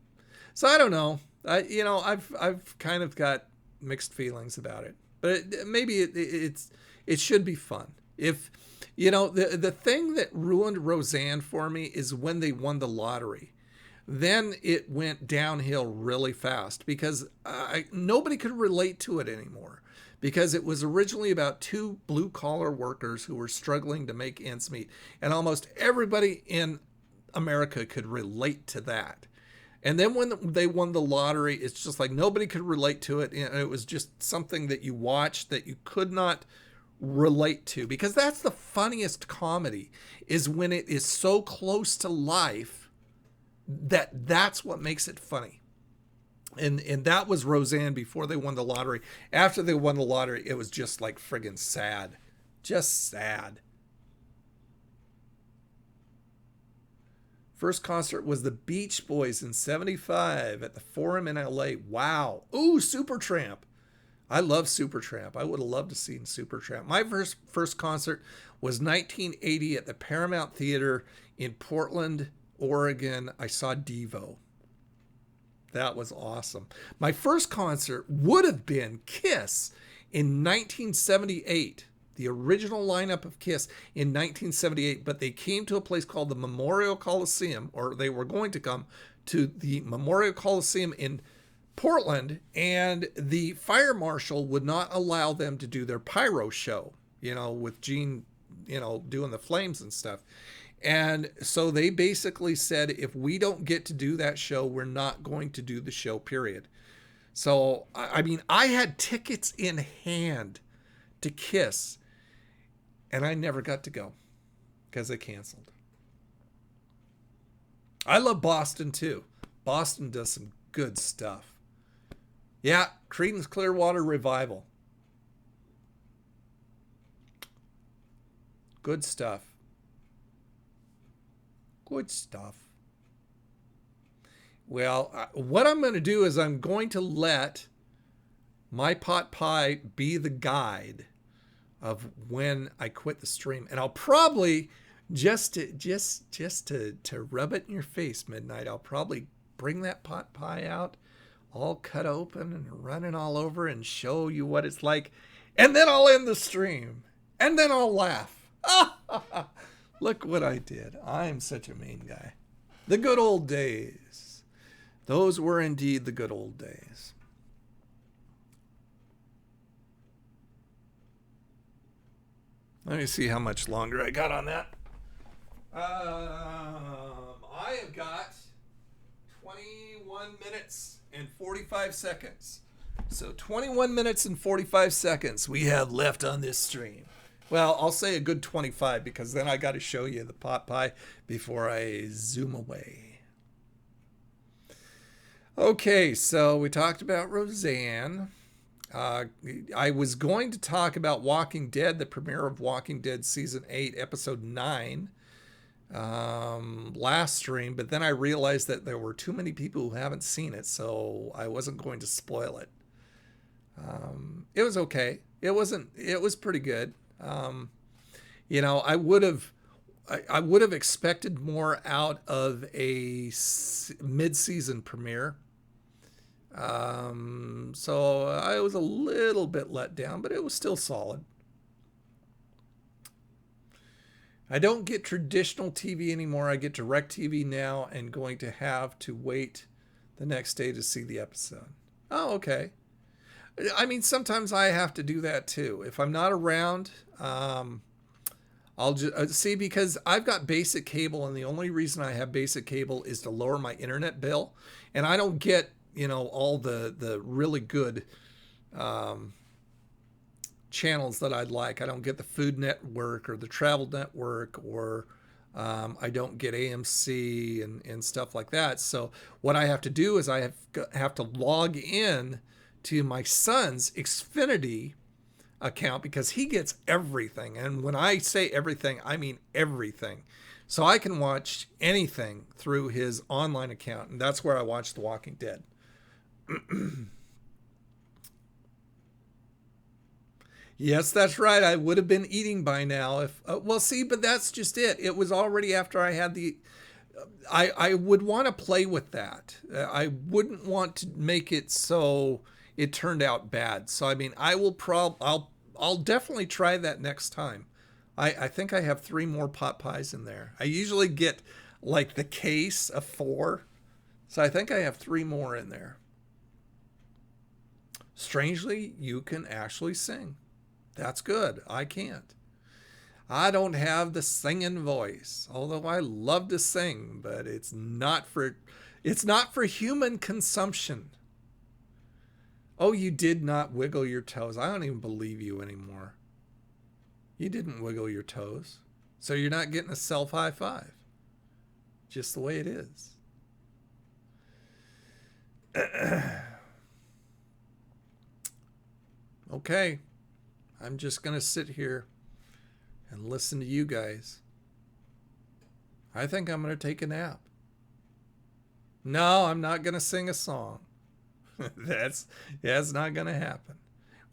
So I don't know. I've kind of got mixed feelings about it. But maybe it should be fun. If the thing that ruined Roseanne for me is when they won the lottery. Then it went downhill really fast because nobody could relate to it anymore, because it was originally about two blue-collar workers who were struggling to make ends meet, and almost everybody in America could relate to that. And then when they won the lottery, it's just like nobody could relate to it, and it was just something that you watched that you could not relate to, because that's the funniest comedy, is when it is so close to life that's what makes it funny. And that was Roseanne before they won the lottery. After they won the lottery, it was just like friggin' sad. Just sad. First concert was the Beach Boys in 1975 at the Forum in LA. Wow. Ooh, Supertramp. I love Supertramp. I would have loved to see Supertramp. My first concert was 1980 at the Paramount Theater in Portland, Oregon. I saw Devo. That was awesome. My first concert would have been Kiss in 1978. The original lineup of Kiss in 1978, but they came to a place called the Memorial Coliseum, or they were going to come to the Memorial Coliseum in Portland, and the fire marshal would not allow them to do their pyro show, with Gene, doing the flames and stuff. And so they basically said, if we don't get to do that show, we're not going to do the show, period. So, I mean, I had tickets in hand to Kiss, and I never got to go because they canceled. I love Boston, too. Boston does some good stuff. Yeah, Creedence Clearwater Revival. Good stuff. Good stuff. Well, what I'm going to do is I'm going to let my pot pie be the guide of when I quit the stream, and I'll probably just to rub it in your face, Midnight, I'll probably bring that pot pie out, all cut open and running all over, and show you what it's like, and then I'll end the stream, and then I'll laugh. Look what I did. I'm such a mean guy. The good old days. Those were indeed the good old days. Let me see how much longer I got on that. I have got 21 minutes and 45 seconds. So 21 minutes and 45 seconds we have left on this stream. Well, I'll say a good 25, because then I got to show you the pot pie before I zoom away. Okay, so we talked about Roseanne. I was going to talk about Walking Dead, the premiere of Walking Dead Season 8, Episode 9, last stream, but then I realized that there were too many people who haven't seen it, so I wasn't going to spoil it. It was okay. It was pretty good. You know, I would have expected more out of a mid-season premiere. So I was a little bit let down, but it was still solid. I don't get traditional TV anymore. I get direct TV now and going to have to wait the next day to see the episode. Oh, okay. I mean, sometimes I have to do that too. If I'm not around, I'll just see, because I've got basic cable, and the only reason I have basic cable is to lower my internet bill, and I don't get, you know, all the really good channels that I'd like. I don't get the Food Network or the Travel Network, or I don't get AMC and stuff like that. So what I have to do is I have to log in to my son's Xfinity account, because he gets everything. And when I say everything, I mean everything. So I can watch anything through his online account, and that's where I watch The Walking Dead. Yes, that's right. I would have been eating by now if well, see, but that's just it. It was already after I had the I would want to play with that. I wouldn't want to make it so it turned out bad. So I mean, I'll definitely try that next time. I think I have 3 more pot pies in there. I usually get like the case of 4. So I think I have 3 more in there. Strangely, you can actually sing. That's good. I can't. I don't have the singing voice, although I love to sing, but it's not for human consumption. Oh, you did not wiggle your toes. I don't even believe you anymore. You didn't wiggle your toes. So you're not getting a self high five. Just the way it is. Okay. I'm just going to sit here and listen to you guys. I think I'm going to take a nap. No, I'm not going to sing a song. That's not going to happen.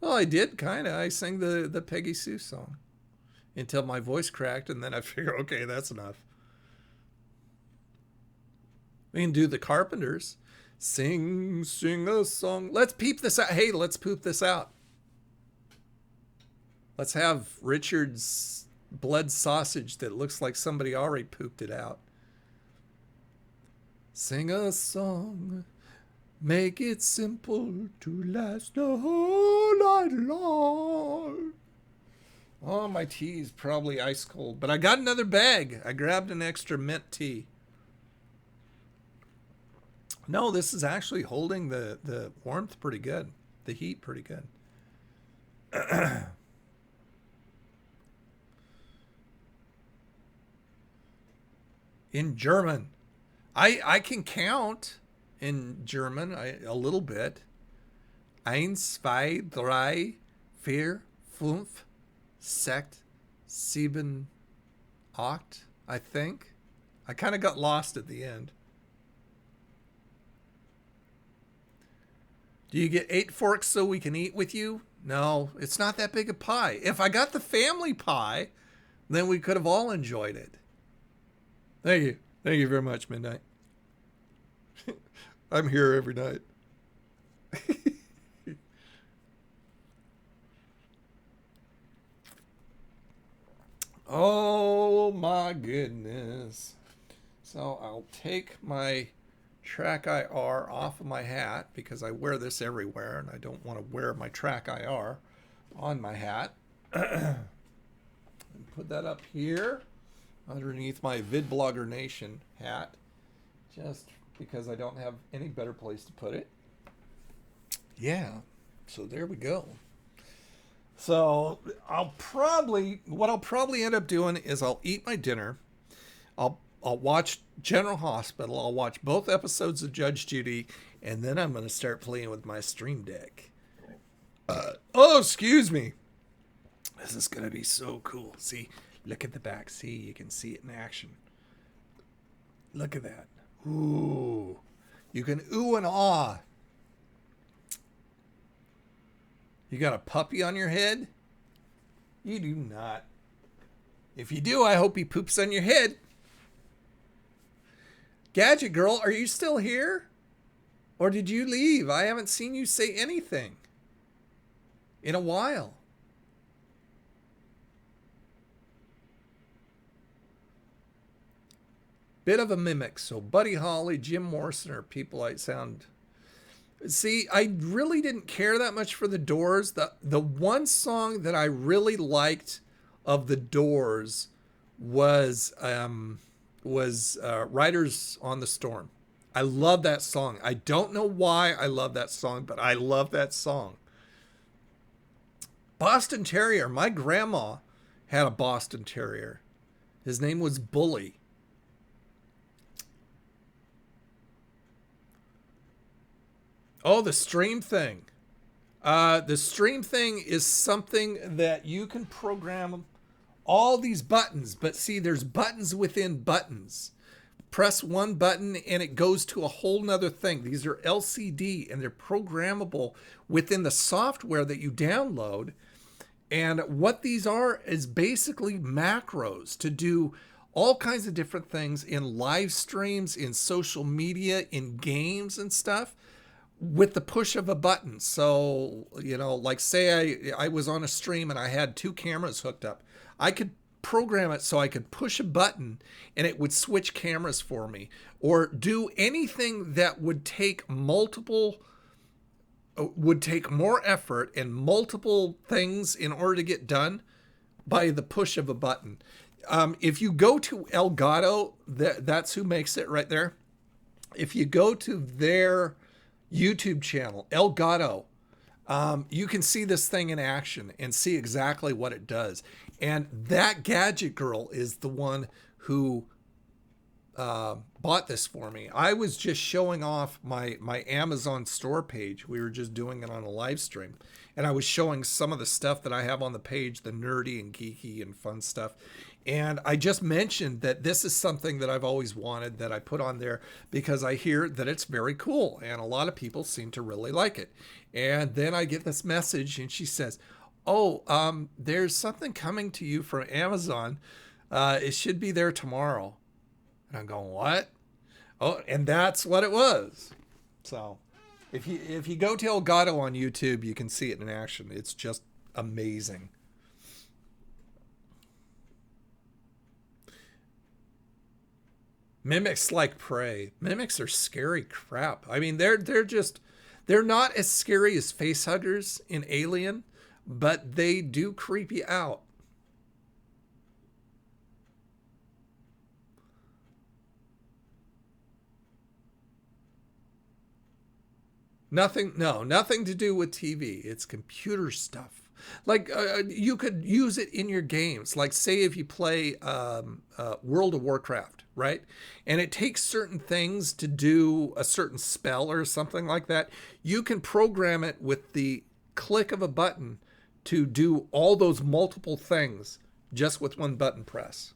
Well, I did kind of. I sang the Peggy Sue song until my voice cracked, and then I figured, okay, that's enough. We can do the Carpenters. Sing a song. Let's peep this out. Hey, let's poop this out. Let's have Richard's blood sausage that looks like somebody already pooped it out. Sing a song, make it simple to last the whole night long. Oh, my tea is probably ice cold, but I got another bag. I grabbed an extra mint tea. No, this is actually holding the warmth pretty good, the heat pretty good. In German. I can count in German a little bit. 1, 2, 3, 4, 5, 6, 7, 8, I think. I kind of got lost at the end. Do you get 8 forks so we can eat with you? No, it's not that big a pie. If I got the family pie, then we could have all enjoyed it. Thank you. Thank you very much, Midnight. I'm here every night. Oh my goodness. So I'll take my Track IR off of my hat, because I wear this everywhere and I don't want to wear my Track IR on my hat. And put that up here underneath my VidBlogger Nation hat, just because I don't have any better place to put it. Yeah, so there we go. So what I'll probably end up doing is I'll eat my dinner. I'll watch General Hospital. I'll watch both episodes of Judge Judy, and then I'm going to start playing with my Stream Deck. Oh, excuse me. This is going to be so cool. See, look at the back. See, you can see it in action. Look at that. Ooh. You can ooh and ah. You got a puppy on your head? You do not. If you do, I hope he poops on your head. Gadget Girl, are you still here? Or did you leave? I haven't seen you say anything in a while. Bit of a mimic. So Buddy Holly, Jim Morrison are people I sound... See, I really didn't care that much for the Doors. The one song that I really liked of the Doors was Riders on the Storm. I love that song. I don't know why I love that song, but I love that song. Boston Terrier. My grandma had a Boston Terrier. His name was Bully. Oh, the stream thing. The stream thing is something that you can program all these buttons, but see, there's buttons within buttons. Press one button and it goes to a whole nother thing. These are LCD and they're programmable within the software that you download. And what these are is basically macros to do all kinds of different things in live streams, in social media, in games and stuff, with the push of a button. So, you know, like say I was on a stream and I had two cameras hooked up. I could program it so I could push a button and it would switch cameras for me, or do anything that would take more effort and multiple things in order to get done by the push of a button. If you go to Elgato, that's who makes it right there. If you go to their YouTube channel, Elgato, you can see this thing in action and see exactly what it does. And that Gadget Girl is the one who bought this for me. I was just showing off my Amazon store page. We were just doing it on a live stream. And I was showing some of the stuff that I have on the page, the nerdy and geeky and fun stuff. And I just mentioned that this is something that I've always wanted, that I put on there because I hear that it's very cool. And a lot of people seem to really like it. And then I get this message and she says, oh, there's something coming to you from Amazon. It should be there tomorrow. And I'm going, what? Oh, and that's what it was. So if you go to Elgato on YouTube, you can see it in action. It's just amazing. Mimics like prey. Mimics are scary crap. I mean, they're not as scary as facehuggers in Alien, but they do creep you out. Nothing to do with TV. It's computer stuff. Like you could use it in your games. Like say if you play World of Warcraft, right? And it takes certain things to do a certain spell or something like that. You can program it with the click of a button to do all those multiple things just with one button press.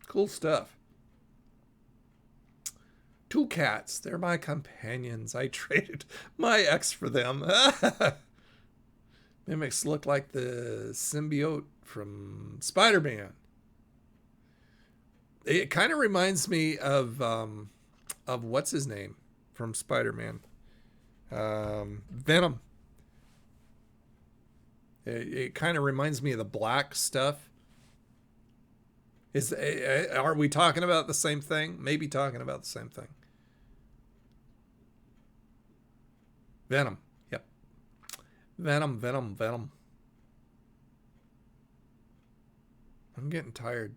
Cool stuff. Two cats. They're my companions. I traded my ex for them. Mimics look like the symbiote from Spider-Man. It kind of reminds me of what's his name from Spider-Man? Venom. It kind of reminds me of the black stuff. Are we talking about the same thing? Maybe talking about the same thing. Venom. Yep. Venom. I'm getting tired.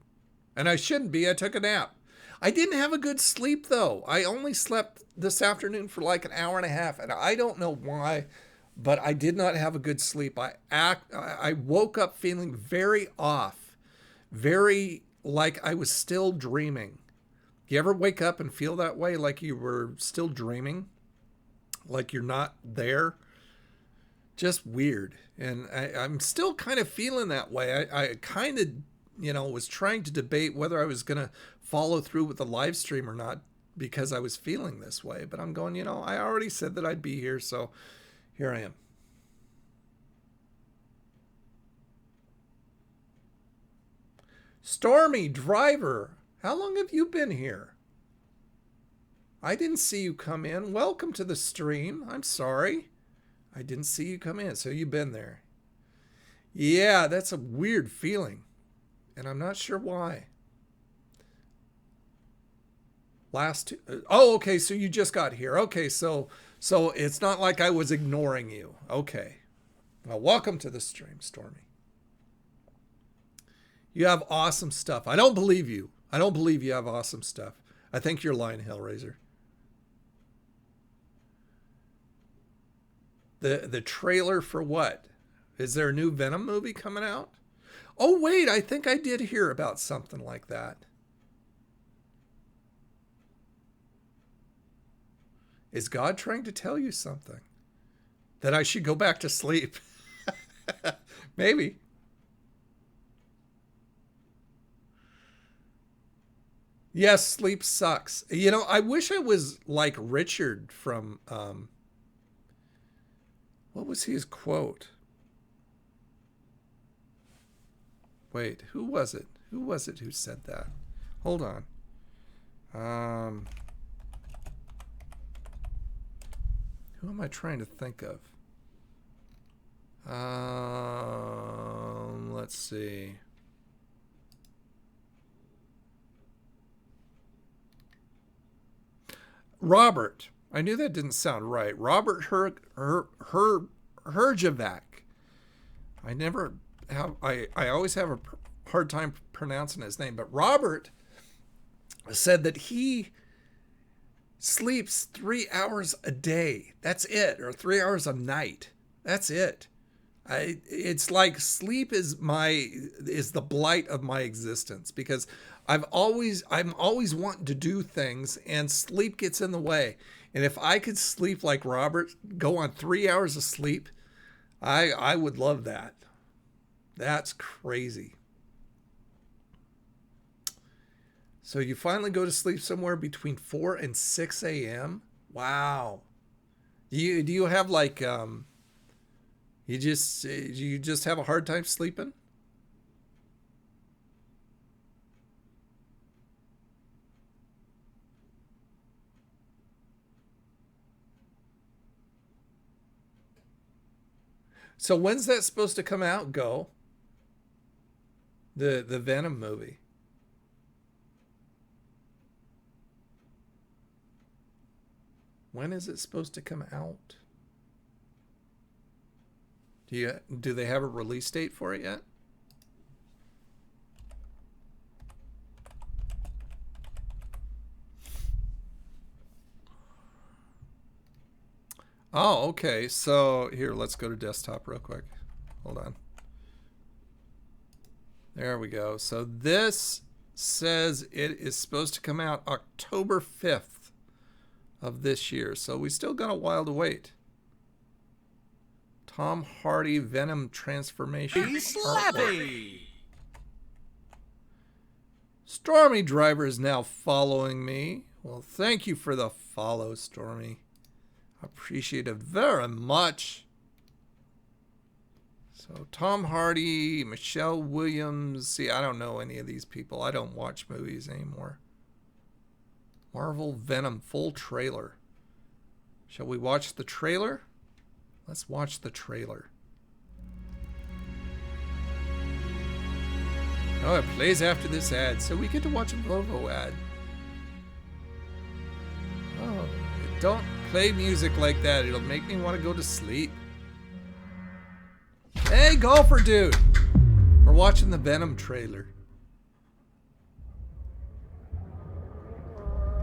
And I shouldn't be. I took a nap. I didn't have a good sleep, though. I only slept this afternoon for like an hour and a half. And I don't know why, but I did not have a good sleep. I woke up feeling very off. Very like I was still dreaming. You ever wake up and feel that way? Like you were still dreaming? Like you're not there? Just weird. And I'm still kind of feeling that way. I kind of, was trying to debate whether I was going to follow through with the live stream or not because I was feeling this way. But I'm going, I already said that I'd be here, so here I am. Stormy Driver, how long have you been here? I didn't see you come in. Welcome to the stream. I'm sorry. I didn't see you come in. So you've been there. Yeah, that's a weird feeling. And I'm not sure why. Oh, okay, so you just got here. Okay, so it's not like I was ignoring you. Okay. Well, welcome to the stream, Stormy. You have awesome stuff. I don't believe you. I don't believe you have awesome stuff. I think you're lying, Hellraiser. The trailer for what? Is there a new Venom movie coming out? Oh, wait, I think I did hear about something like that. Is God trying to tell you something? That I should go back to sleep? Maybe. Yes, sleep sucks. You know, I wish I was like Richard from, what was his quote? Wait, who was it? Who was it who said that? Hold on. Who am I trying to think of? Let's see. Robert. I knew that didn't sound right. Robert Herjavec. I always have a hard time pronouncing his name, but Robert said that he sleeps 3 hours a day. That's it. Or 3 hours a night. That's it. It's like sleep is the blight of my existence, because I'm always wanting to do things and sleep gets in the way. And if I could sleep like Robert, go on 3 hours of sleep, I would love that. That's crazy. So you finally go to sleep somewhere between 4 and 6 a.m.? Wow. Do you have like you just have a hard time sleeping? So when's that supposed to come out? Go. The Venom movie. When is it supposed to come out? Do they have a release date for it yet? Oh, okay. So here, let's go to desktop real quick. Hold on. There we go. So this says it is supposed to come out October 5th of this year. So we still got a while to wait. Tom Hardy Venom transformation. Slappy. Stormy Driver is now following me. Well, thank you for the follow, Stormy. Appreciate it very much. So Tom Hardy, Michelle Williams. See, I don't know any of these people. I don't watch movies anymore. Marvel Venom full trailer. Shall we watch the trailer? Let's watch the trailer. Oh, it plays after this ad, so we get to watch a Volvo ad. Oh, don't play music like that. It'll make me want to go to sleep. Hey, golfer dude! We're watching the Venom trailer.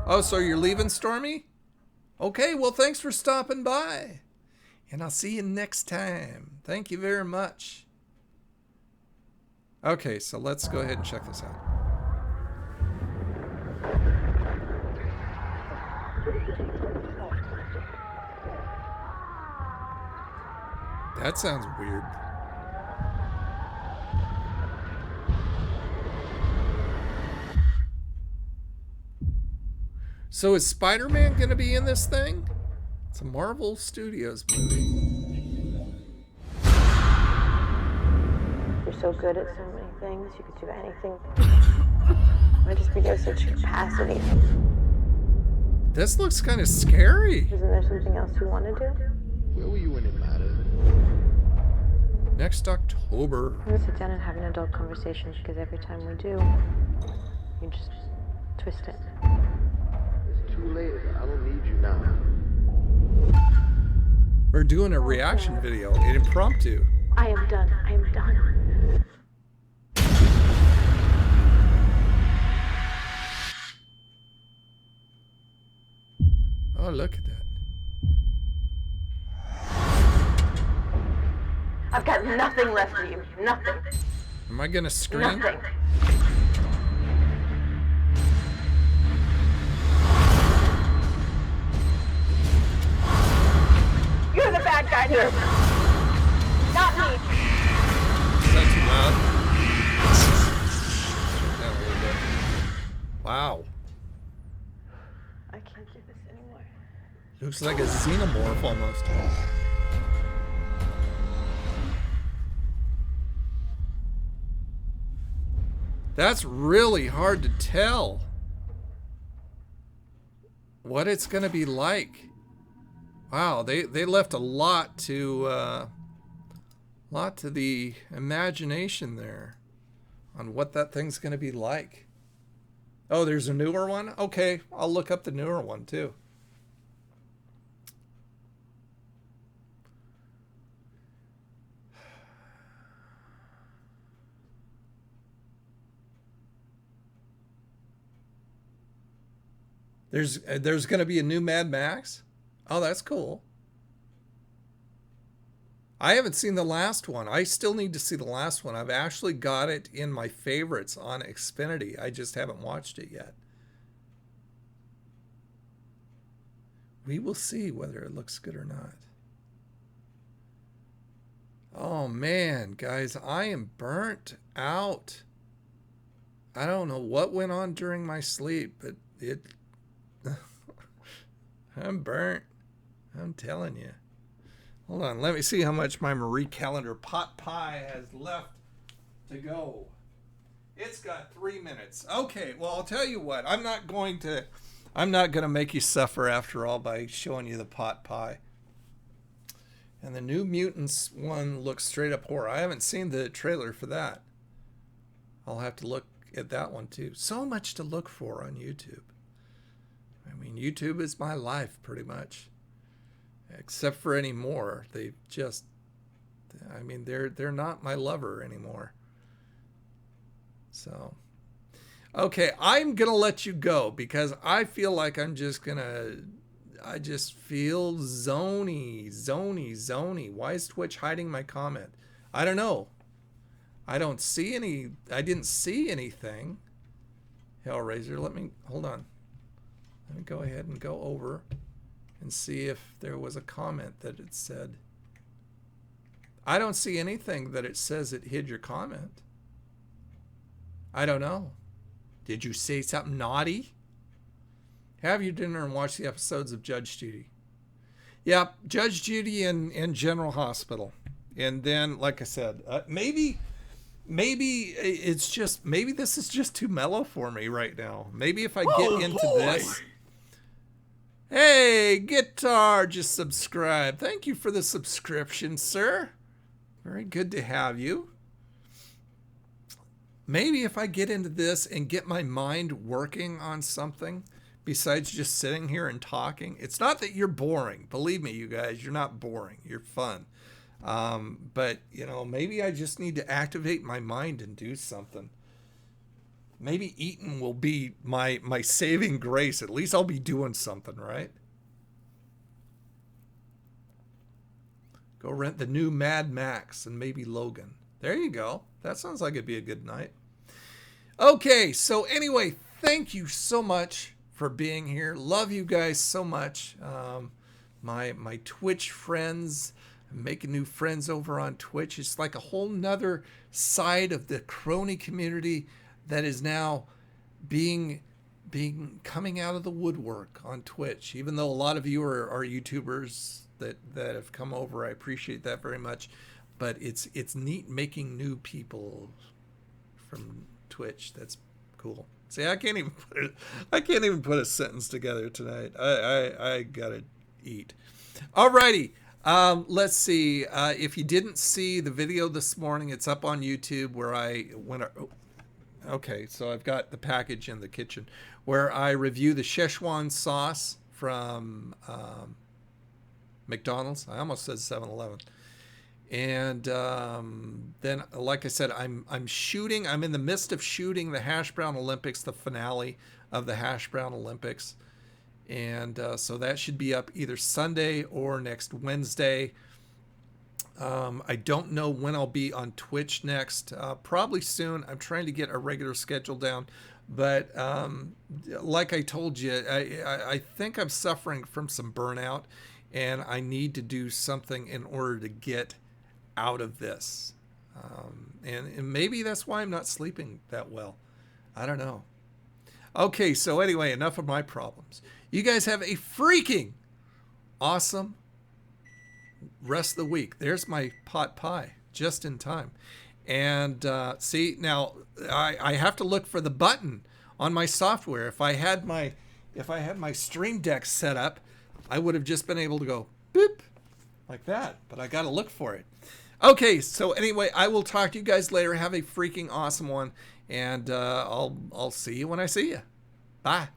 Oh, so you're leaving, Stormy? Okay, well, thanks for stopping by. And I'll see you next time. Thank you very much. Okay, so let's go ahead and check this out. That sounds weird. So is Spider-Man going to be in this thing? It's a Marvel Studios movie. you're so good at so many things. You could do anything. Why just be there such capacity? This looks kind of scary. Isn't there something else you want to do? Where were you when it mattered? Next October. I'm gonna sit down and have an adult conversation because every time we do, you just twist it. It's too late. I don't need you now. We're doing a reaction video, an impromptu. I am done. I am done. Oh, look at that. I've got nothing left for you. Nothing. Am I gonna scream? Nothing. You're the bad guy here. Not me. Is that too loud? Down a little bit. Wow. I can't do this anymore. Looks like a xenomorph almost. That's really hard to tell what it's going to be like. Wow, they left a lot to the imagination there on what that thing's going to be like. Oh, there's a newer one? Okay, I'll look up the newer one too. There's going to be a new Mad Max? Oh, that's cool. I haven't seen the last one. I still need to see the last one. I've actually got it in my favorites on Xfinity. I just haven't watched it yet. We will see whether it looks good or not. Oh man, guys, I am burnt out. I don't know what went on during my sleep, but I'm burnt. I'm telling you. Hold on, let me see how much my Marie Callender pot pie has left to go. It's got 3 minutes. Okay, well, I'll tell you what. I'm not going to make you suffer after all by showing you the pot pie. And the New Mutants one looks straight up horror. I haven't seen the trailer for that. I'll have to look at that one too. So much to look for on YouTube. I mean, YouTube is my life pretty much. Except for anymore. They just, I mean, they're not my lover anymore. So, okay, I'm going to let you go because I feel like I just feel zony. Why is Twitch hiding my comment? I don't know. I didn't see anything. Hellraiser, hold on. Let me go ahead and go over and see if there was a comment that it said. I don't see anything that it says it hid your comment. I don't know. Did you say something naughty? Have your dinner and watch the episodes of Judge Judy. Yeah, Judge Judy and General Hospital. And then, like I said, maybe this is just too mellow for me right now. Maybe if I get into this. Hey, Guitar just subscribed. Thank you for the subscription, sir. Very good to have you. Maybe if I get into this and get my mind working on something besides just sitting here and talking. It's not that you're boring. Believe me, you guys, you're not boring. You're fun. But, maybe I just need to activate my mind and do something. Maybe eating will be my saving grace. At least I'll be doing something, right? Go rent the new Mad Max and maybe Logan. There you go. That sounds like it'd be a good night. Okay, so anyway, thank you so much for being here. Love you guys so much. My Twitch friends, I'm making new friends over on Twitch. It's like a whole nother side of the Crony community that is now coming out of the woodwork on Twitch. Even though a lot of you are YouTubers that have come over, I appreciate that very much. but it's neat making new people from Twitch. That's cool. See, I can't even put a sentence together tonight. I gotta eat. Alrighty. Let's see. If you didn't see the video this morning, it's up on YouTube where okay, so I've got the package in the kitchen where I review the Szechuan sauce from McDonald's. I almost said 7-Eleven. And then, like I said, I'm in the midst of shooting the Hash Brown Olympics, the finale of the Hash Brown Olympics. And so that should be up either Sunday or next Wednesday. I don't know when I'll be on Twitch next. Probably soon. I'm trying to get a regular schedule down. But like I told you, I think I'm suffering from some burnout. And I need to do something in order to get out of this. And maybe that's why I'm not sleeping that well. I don't know. Okay, so anyway, enough of my problems. You guys have a freaking awesome rest of the week. There's my pot pie, just in time. And see, now I have to look for the button on my software. If I had my Stream Deck set up, I would have just been able to go boop like that. But I got to look for it. Okay, so anyway, I will talk to you guys later. Have a freaking awesome one, and I'll see you when I see you. Bye.